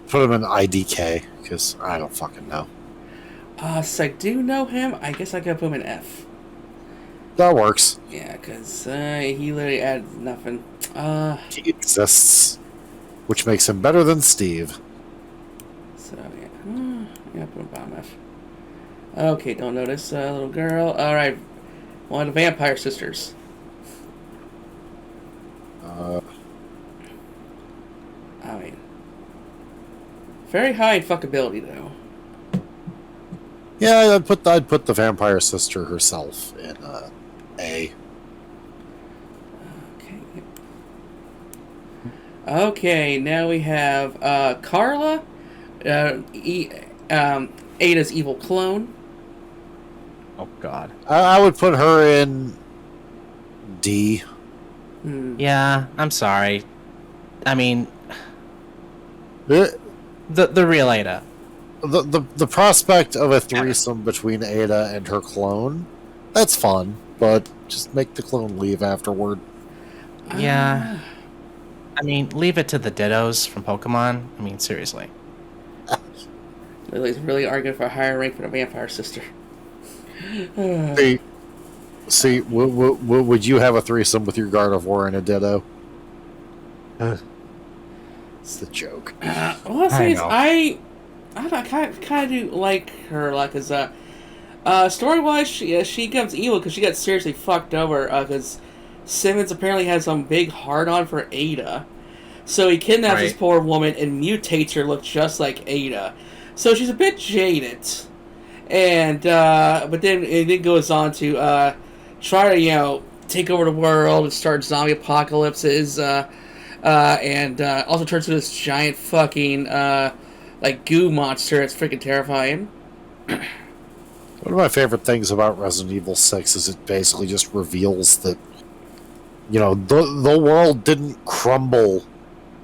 Put him in IDK, because I don't fucking know. So I do know him. I guess I could put him in F. That works. Yeah, because he literally adds nothing. He exists, which makes him better than Steve. So, yeah. Yeah, put him bottom F. Okay, don't notice. Little girl. Alright. One of the vampire sisters. I mean, very high in fuckability, though. Yeah, I'd put the vampire sister herself in A. Okay. Okay, now we have Carla, Ada's evil clone. Oh God. I would put her in D. Yeah, I'm sorry. I mean, The, the real Ada. the prospect of a threesome between Ada and her clone, that's fun, but just make the clone leave afterward. Yeah. I mean, leave it to the Dittos from Pokemon. I mean, seriously. Lily's really arguing for a higher rank for the vampire sister. See, would you have a threesome with your Gardevoir and a Ditto? It's the joke. Well, I don't know, I kind of do like her, like, cause story-wise, she becomes evil because she got seriously fucked over, because Simmons apparently has some big hard-on for Ada, so he kidnaps this poor woman and mutates her to look just like Ada. So she's a bit jaded, and but then it goes on to try to take over the world and start zombie apocalypses, and also turns into this giant fucking like goo monster. It's freaking terrifying. One of my favorite things about Resident Evil 6 is it basically just reveals that, the world didn't crumble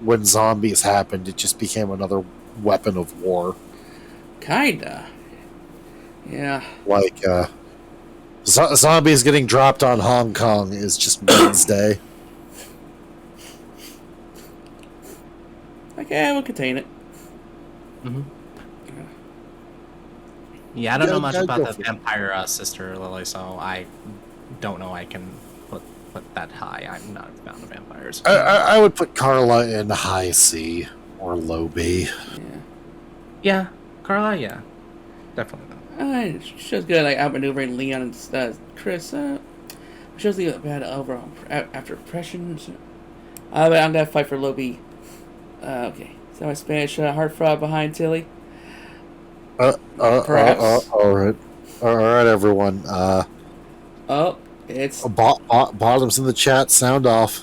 when zombies happened. It just became another weapon of war. Kinda. Yeah. Like, zombies getting dropped on Hong Kong is just Wednesday. Okay, we'll contain it. Mm-hmm. Yeah, I don't know much I'd about go the vampire sister, Lily, so I don't know I can put that high. I'm not a fan of vampires. I would put Carla in high C or low B. Yeah, Carla, yeah. Definitely. She was good, like, outmaneuvering Leon and Chris. She was the bad overall after impression. But I'm gonna fight for low B. Okay. So my Spanish heartthrob behind Tilly. Perhaps. All right, everyone. It's bottoms in the chat. Sound off.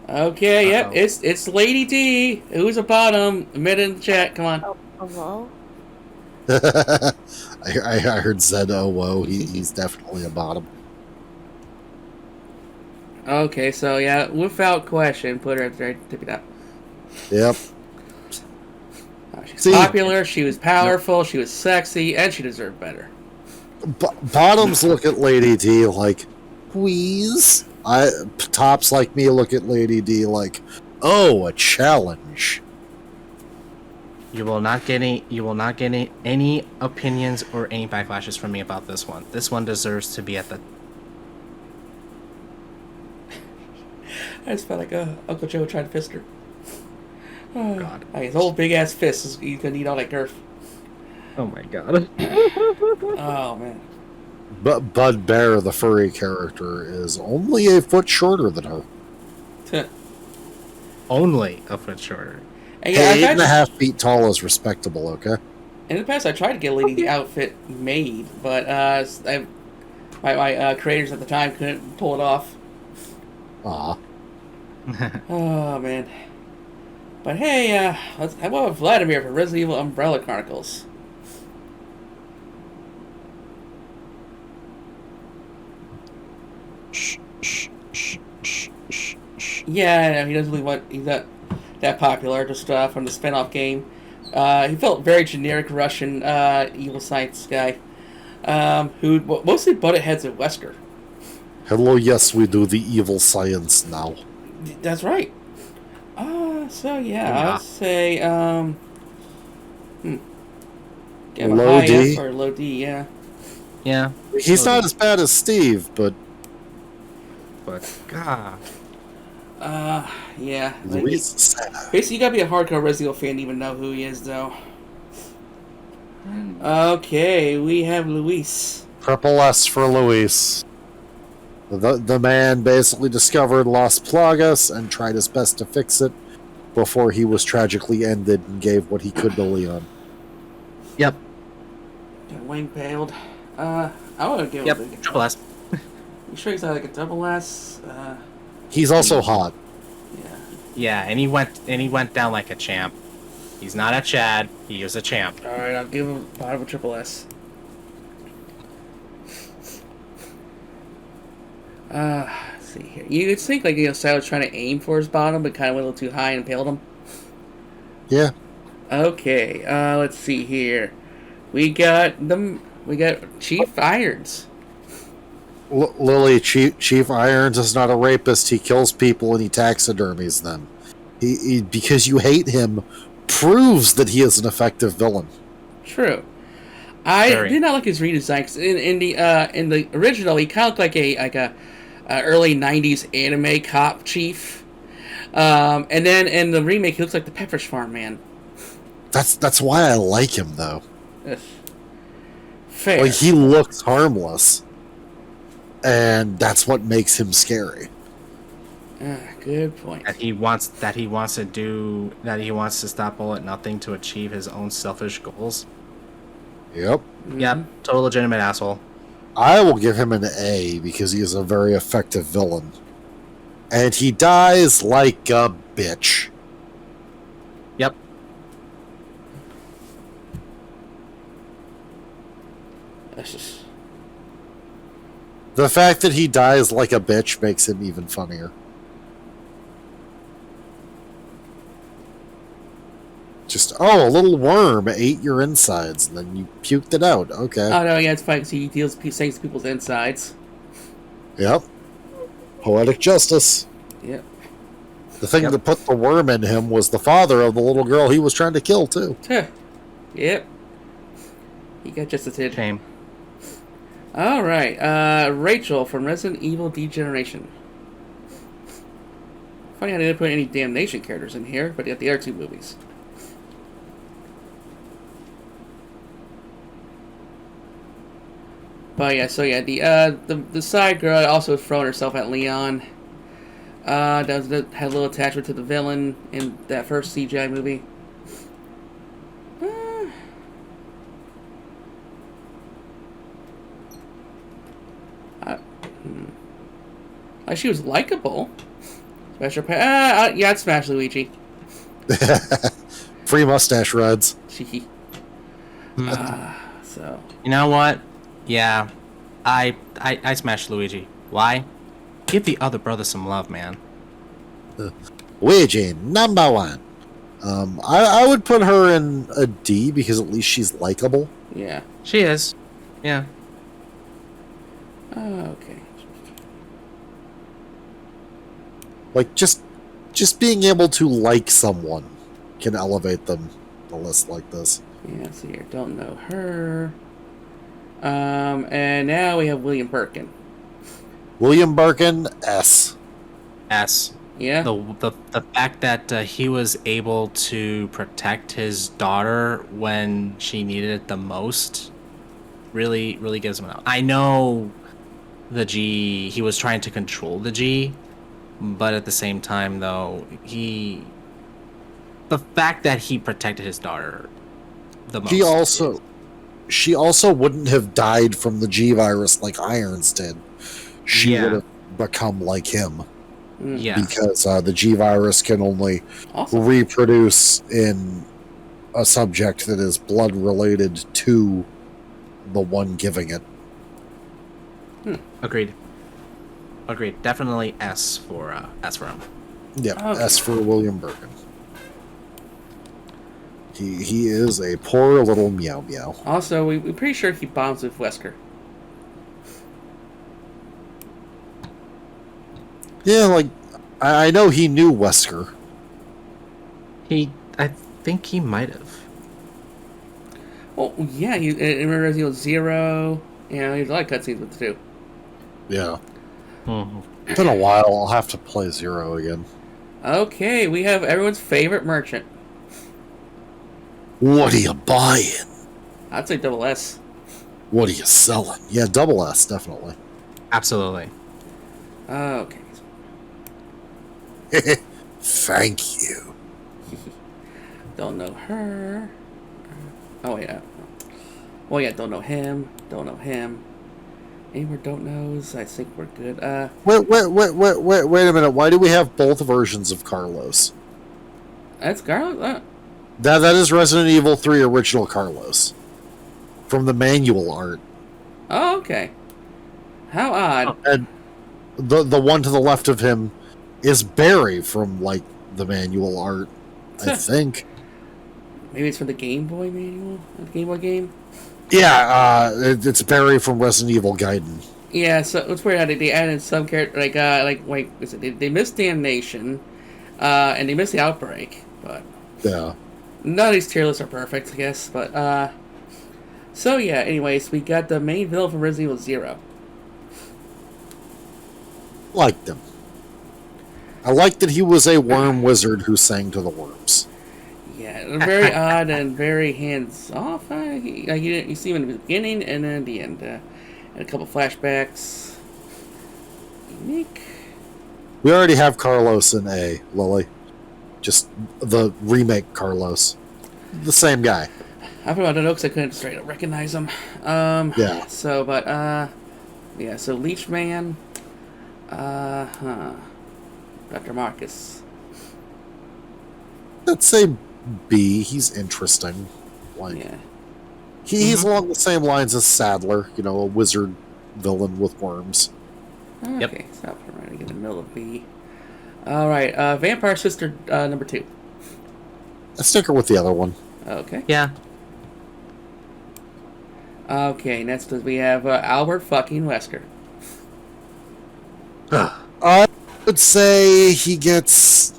okay. Yep, it's Lady D. Who's a bottom? Admit it in the chat. Come on. Oh, hello? I heard Zed. Oh, whoa. He's definitely a bottom. Okay, so yeah, without question, put her at the tippy top. Yep. She's popular. She was powerful. She was sexy, and she deserved better. Bottoms look at Lady D like, please. Tops like me look at Lady D like, oh, a challenge. You will not get any opinions or any backlashes from me about this one. This one deserves to be at the. I just felt like Uncle Joe tried to fist her. Oh God! Like, his old big ass fist. He's gonna need all that girth. Oh my God! Oh man. But Bud Bear, the furry character, is only a foot shorter than her. Only a foot shorter. And yeah, Hey, 8.5 feet tall is respectable, okay? in the past, I tried to get a lady outfit made, but my creators at the time couldn't pull it off. Aw. Oh man. But hey, how about Vladimir for Resident Evil Umbrella Chronicles? Yeah, I know, he doesn't really want. He's not that popular. Just from the spin-off game. He felt very generic Russian evil science guy, who mostly butted heads at Wesker. Hello, yes, we do the evil science now. That's right. So yeah, I'd say give him a Low high D? F or low D, yeah. Yeah. He's not as bad as Steve, but But God. Yeah. Luis is sad. Basically, you gotta be a hardcore Resident Evil fan to even know who he is, though. Okay, we have Luis. Triple S for Luis. The man basically discovered Las Plagas and tried his best to fix it before he was tragically ended and gave what he could to Leon. Yep. Got wing paled. I want to give Yep. him a Triple S. You sure he's not like a double S? He's also hot. Yeah. Yeah, and he went down like a champ. He's not a Chad. He is a champ. Alright, I'll give him bottom of triple S. Let's see here. You would think like Sal was trying to aim for his bottom, but kind of went a little too high and impaled him. Yeah. Okay, let's see here. We got Chief Irons. Lily, Chief Irons is not a rapist. He kills people and he taxidermies them. He because you hate him proves that he is an effective villain. True. I did not like his redesign. 'Cause in the original, he kind of looked like a early '90s anime cop chief. And then in the remake, he looks like the Pepperidge Farm man. That's why I like him though. Ugh. Fair. Like he looks harmless, and that's what makes him scary. Good point. That he wants to stop all at nothing to achieve his own selfish goals. Yep. Yep, total legitimate asshole. I will give him an A because he is a very effective villain. And he dies like a bitch. Yep. That's just... The fact that he dies like a bitch makes him even funnier. Just, a little worm ate your insides, and then you puked it out. Okay. Oh no, yeah, it's fine because he deals things to people's insides. Yep. Poetic justice. Yep. The thing that put the worm in him was the father of the little girl he was trying to kill, too. Yep. He got just a tid. Shame. Alright, Rachel from Resident Evil Degeneration. Funny I didn't put any Damnation characters in here, but you got the other two movies. But yeah, so yeah, the side girl also throwing herself at Leon. Had a little attachment to the villain in that first CGI movie. Like she was likable. Special yeah, I'd smash Luigi. Free mustache rides. So You know what? Yeah, I smashed Luigi. Why? Give the other brother some love, man. Luigi, number one. I would put her in a D because at least she's likable. yeah. She is. Yeah. Okay. Like just being able to like someone can elevate them a list like this. Yeah. So here, don't know her. And now we have William Birkin. William Birkin, S. S. Yeah. The fact that he was able to protect his daughter when she needed it the most Really, really gives him an out. I know the G, he was trying to control the G, but at the same time, though, the fact that he protected his daughter the most. She also wouldn't have died from the G virus like Irons did. She would have become like him. Yeah. Because the G virus can only reproduce in a subject that is blood related to the one giving it. Agreed. Definitely S for him. Yeah, S for William Bergen. He is a poor little meow meow. Also, we're pretty sure he bonds with Wesker. Yeah, like, I know he knew Wesker. I think he might have. Oh, yeah, in Resident Evil 0, there's a lot of cutscenes with the two. Yeah. It's been a while. I'll have to play 0 again. Okay, we have everyone's favorite merchant. What are you buying? I'd say double S. What are you selling? Yeah, double S, definitely. Absolutely. Okay. Thank you. Don't know her. Oh, yeah. Well, yeah, don't know him. Don't know him. Any more don't knows? I think we're good. Wait a minute. Why do we have both versions of Carlos? That's Carlos? That is Resident Evil 3 original Carlos. From the manual art. Oh, okay. How odd. And the one to the left of him is Barry from, like, the manual art, I think. Maybe it's from the Game Boy manual? The Game Boy game? Yeah, it's Barry from Resident Evil Gaiden. Yeah, so it's weird how they added some character, they missed Damnation, and they missed the Outbreak, but... Yeah. None of these tier lists are perfect, I guess, but, so yeah, anyways, we got the main villain from Resident Evil 0. Liked him. I liked that he was a worm wizard who sang to the worms. Yeah, very odd and very hands-off. You see him in the beginning and then at the end. And a couple flashbacks. Unique. We already have Carlos in A, Lily. Just the remake Carlos. The same guy. I don't know because I couldn't straight up recognize him. Yeah. So, but, yeah, so Leechman. Dr. Marcus. Let's say B. He's interesting. Like, Yeah. He's along the same lines as Sadler, a wizard villain with worms. Okay, stop for a minute. Get in the middle of B. Alright, Vampire Sister number 2. I stick her with the other one. Okay. Yeah. Okay, next we have Albert fucking Wesker. I would say he gets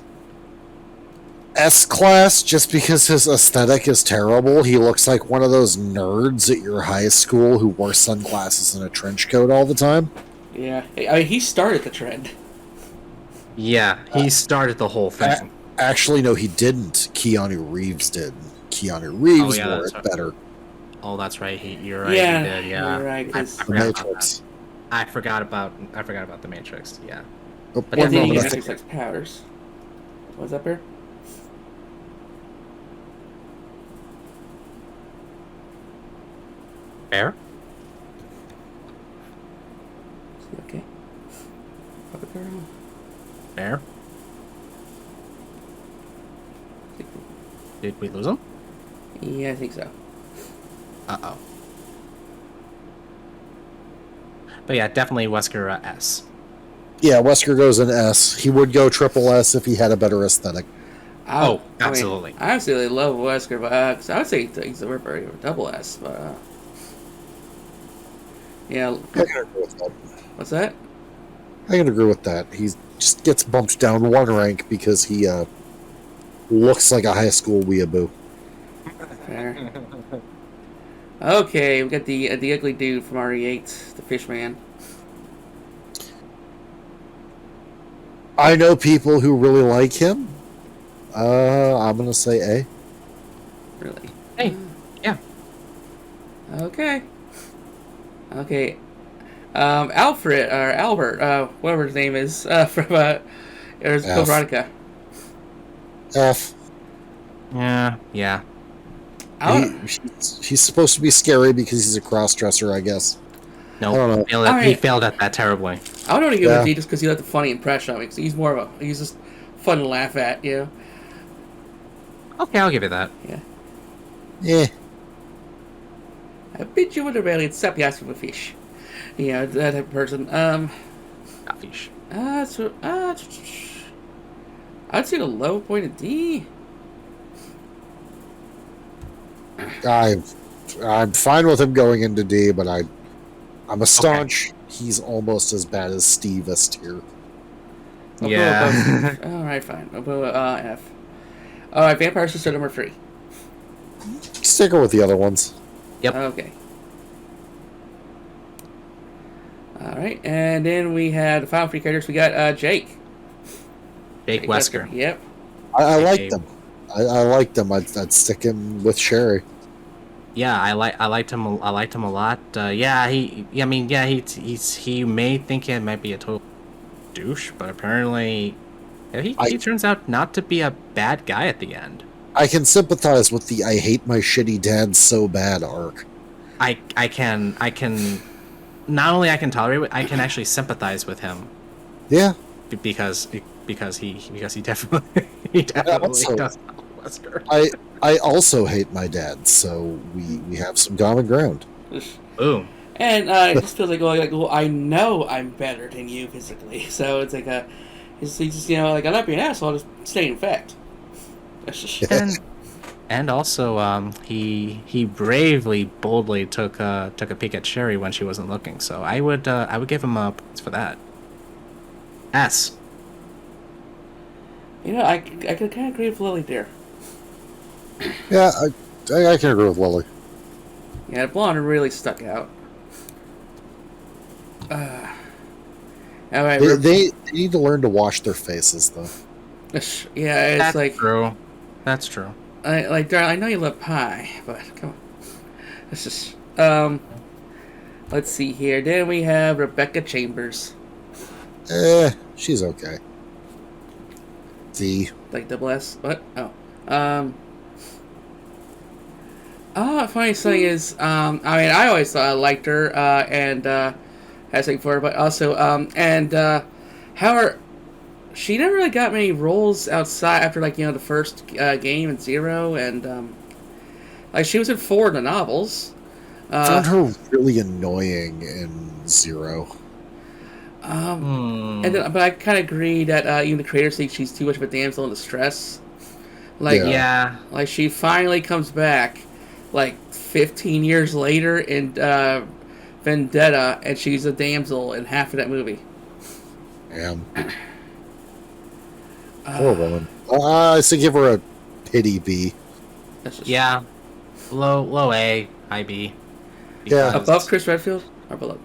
S-class just because his aesthetic is terrible. He looks like one of those nerds at your high school who wore sunglasses and a trench coat all the time. Yeah, I mean, he started the trend. Yeah, he started the whole thing. Actually, no, he didn't. Keanu Reeves did. Keanu Reeves wore it right. better. Oh, that's right. You're right. Yeah, he did. Yeah, you're right. I forgot about the Matrix. Yeah. Oh, But one yeah, moment, He I think- likes powders. What's up here? Fair. Is he okay? Puppet girl? Fair. Did we lose him? Yeah, I think so. Uh-oh. But yeah, definitely Wesker S. Yeah, Wesker goes in S. He would go triple S if he had a better aesthetic. Absolutely. I absolutely love Wesker, but 'cause I would say he's a Ripper or double S, but yeah. I can agree with that. What's that? I can agree with that. He just gets bumped down one rank because he looks like a high school weeaboo. Fair. Okay, we got the ugly dude from RE8, the fish man. I know people who really like him. I'm gonna say A. Really? Hey, yeah. Okay. Okay. Alfred or Albert, whatever his name is, from Code Veronica. F. Yeah. He's supposed to be scary because he's a cross-dresser, I guess. No, I don't know. he failed at that terribly. I would only give it a D just because he left a funny impression on me. Cause he's just fun to laugh at, you know. Okay, I'll give you that. Yeah. Yeah. I bid you would really accept the ask of a fish. You know, that type of person. Fish. I'd say the low point of D. I'm fine with him going into D, but I'm a staunch. He's almost as bad as Steve here. Yeah. Alright, fine. F. Alright, Vampire Sister number 3. Stick her with the other ones. Yep. Okay. Alright, and then we had the final 3 characters. We got Jake. Jake Wesker. Yep. I liked them. I liked them. I'd stick him with Sherry. Yeah, I liked him a lot. He may think it might be a total douche, but apparently he turns out not to be a bad guy at the end. I can sympathize with the "I hate my shitty dad so bad" arc. I can not only I can tolerate it, I can actually sympathize with him. Yeah, because he definitely does. Wesker. I also hate my dad, so we have some common ground. Boom. And it just feels like, well, I know I'm better than you physically, so it's like he's just, you know, like, I'm not being an asshole, just stating fact. That's just And also, he boldly took a peek at Sherry when she wasn't looking. So I would give him a points for that. S. You know, I could kind of agree with Lily there. Yeah, I can agree with Lily. Yeah, the blonde really stuck out. All right, They need to learn to wash their faces, though. yeah, it's That's like true. That's true. darling, I know you love pie, but come on. It's just let's see here. Then we have Rebecca Chambers. She's okay. Like double S. What? Funny thing is, I mean, I always thought I liked her, and had something for her, but also, however, she never really got many roles outside after, like, you know, the first game in Zero, and like, she was in 4 of the novels. I found her really annoying in Zero. And then, but I kind of agree that even the creators think she's too much of a damsel in distress. Like, Yeah. like she finally comes back, like 15 years later in Vendetta, and she's a damsel in half of that movie. Damn. Poor woman. I say give her a pity B. That's just Yeah. Low A, high B. Yeah. above Chris Redfield or below.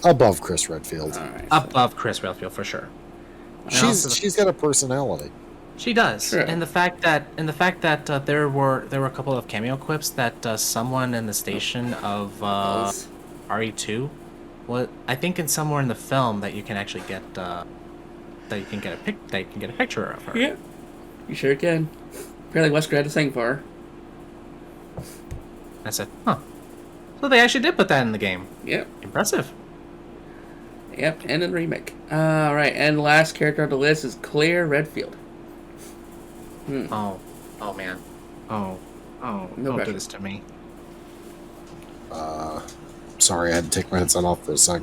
Above Chris Redfield. All right. Above Chris Redfield for sure. She's got a personality. She does, True. and the fact that there were a couple of cameo clips that someone in the station of RE2, I think in somewhere in the film that you can actually get a picture of her. Yeah, you sure can. Apparently, Wesker had to sing for her. I said, huh. So they actually did put that in the game. Yep. Impressive. Yep, and in the remake. All right, and the last character on the list is Claire Redfield. Oh man. Oh, No don't pressure. do this to me. Sorry, I had to take my headset off for a sec.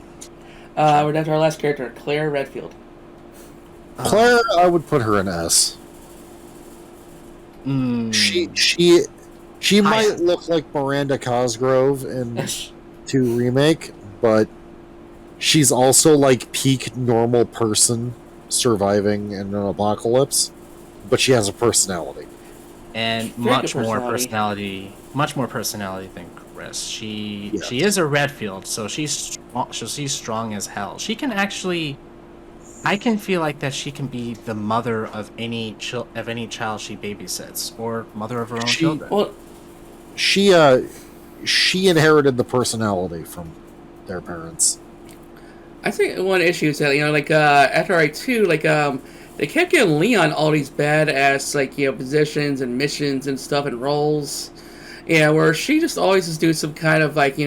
We're down to our last character, Claire Redfield. Claire, I would put her in S. She might look like Miranda Cosgrove in 2 remake, but she's also like peak normal person surviving in an apocalypse, but she has a personality. And Very much good more personality. personality than Chris. She is a Redfield, so she's strong as hell. She can actually, I can feel like that she can be the mother of any child she babysits, or mother of her own children. Well, She inherited the personality from their parents. I think one issue is that, like, after I2, like, they kept giving Leon all these badass, like, positions and missions and stuff and roles. Yeah, where she just always just do some kind of, like,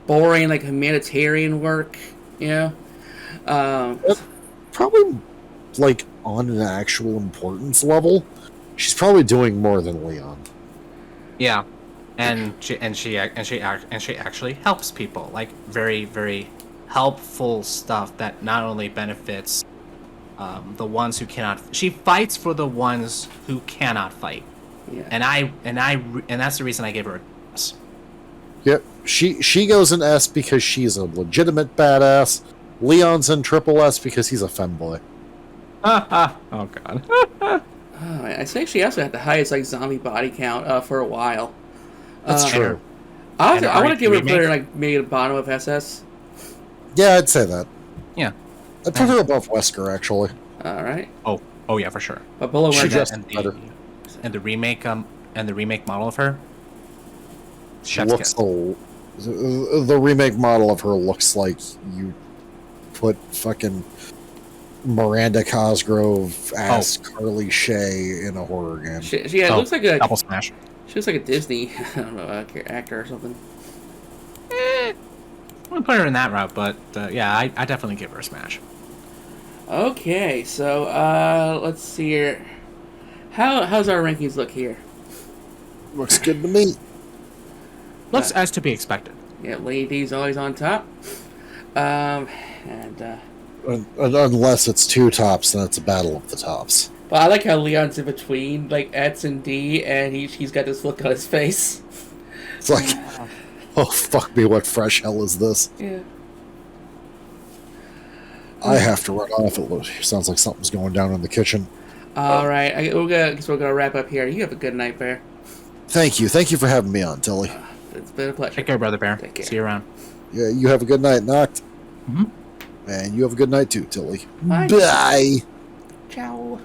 boring, like, humanitarian work, Probably, like, on an actual importance level, she's probably doing more than Leon. Yeah, and she actually helps people, like very, very helpful stuff that not only benefits the ones who cannot. She fights for the ones who cannot fight. Yeah. And that's the reason I gave her a S. Yep, she goes in S because she's a legitimate badass. Leon's in triple S because he's a femboy. Oh god. I think she also had the highest, like, zombie body count for a while. That's true. I And want to give her remake? player, like, maybe the bottom of SS. Yeah, I'd say that. Yeah. I'd put her above Wesker, actually. All right. Oh yeah, for sure. But below She her, just- And better. the remake model of her. Chef's Looks kiss. the remake model of her looks like you put fucking Miranda Cosgrove as Carly Shay in a horror game. she looks like a double smash. she looks like a Disney, I don't know, actor or something. I wouldn't put her in that route, but yeah, I definitely give her a smash. Okay, so let's see here. How's our rankings look here? Looks good to me. Looks as to be expected. Yeah, Lady D's always on top. And Unless it's two tops, then it's a battle of the tops. well, I like how Leon's in between, like, S and D, and he's got this look on his face. It's like, oh fuck me, what fresh hell is this? Yeah. I have to run off. It sounds like something's going down in the kitchen. All right, I guess we're gonna wrap up here. You have a good night, Bear. Thank you for having me on, Tilly. It's been a pleasure. Take care, Brother Bear. Take care. See you around. Yeah, you have a good night, Noct. Mhm. And you have a good night too, Tilly. Bye. Bye. Ciao.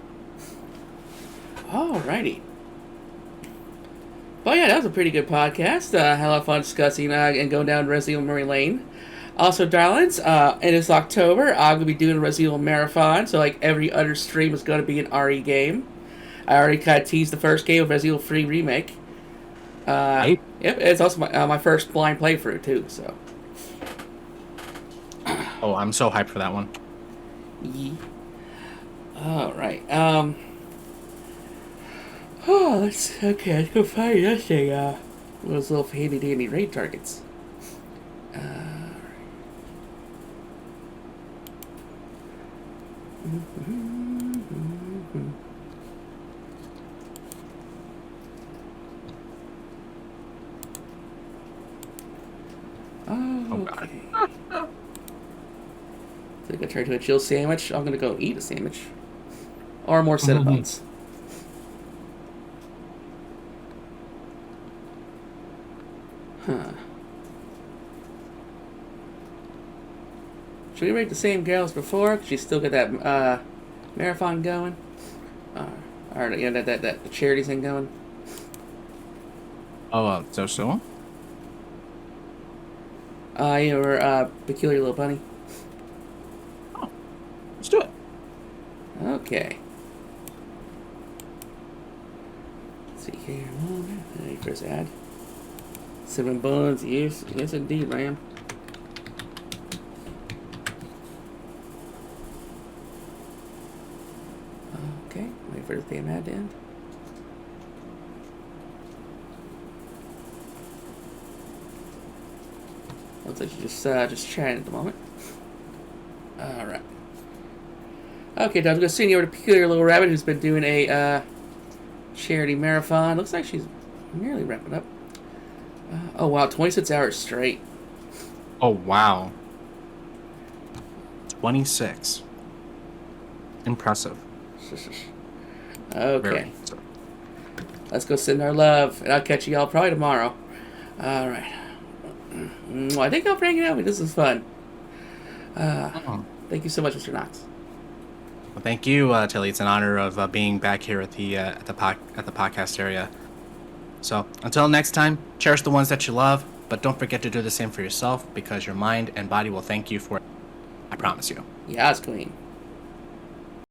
Alrighty. But yeah, that was a pretty good podcast. Had a lot of fun discussing and going down Resident Evil Memory Lane. Also, darlings, in this October, I'm going to be doing a Resident Evil Marathon, so like every other stream is going to be an RE game. I already kind of teased the first game of Resident Evil 3 Remake. Hey. Yep, it's also my first blind playthrough, too, so. Oh, I'm so hyped for that one. Yeah. Alright, oh, let's go find that thing, those little handy-dandy raid targets. Oh, God. Okay. So I turn to a chill sandwich. I'm gonna go eat a sandwich. Or more Cinnabons. Huh. Should we rate the same girl as before? 'Cause she's still got that marathon going. Or that charity thing going. Oh, so? Your peculiar little bunny. Let's do it. Okay. Let's see here. There you press add. Cinnamon buns, yes indeed, ma'am. Okay, wait for the damn ad to end. Looks like you just chatting at the moment. Alright. Okay, Dad, I'm gonna send you over to Peculiar Little Rabbit, who's been doing a charity marathon. Looks like she's nearly wrapping up. Oh wow, 26 hours straight. Oh, wow. 26. Impressive. Okay, Very impressive. let's go send our love, and I'll catch you all probably tomorrow. Alright. I think I'll bring it out. This is fun. Thank you so much, Mr. Knox. Well, thank you, Tilly. It's an honor of being back here at the podcast area. So until next time, cherish the ones that you love, but don't forget to do the same for yourself because your mind and body will thank you for it. I promise you. Yes, Queen.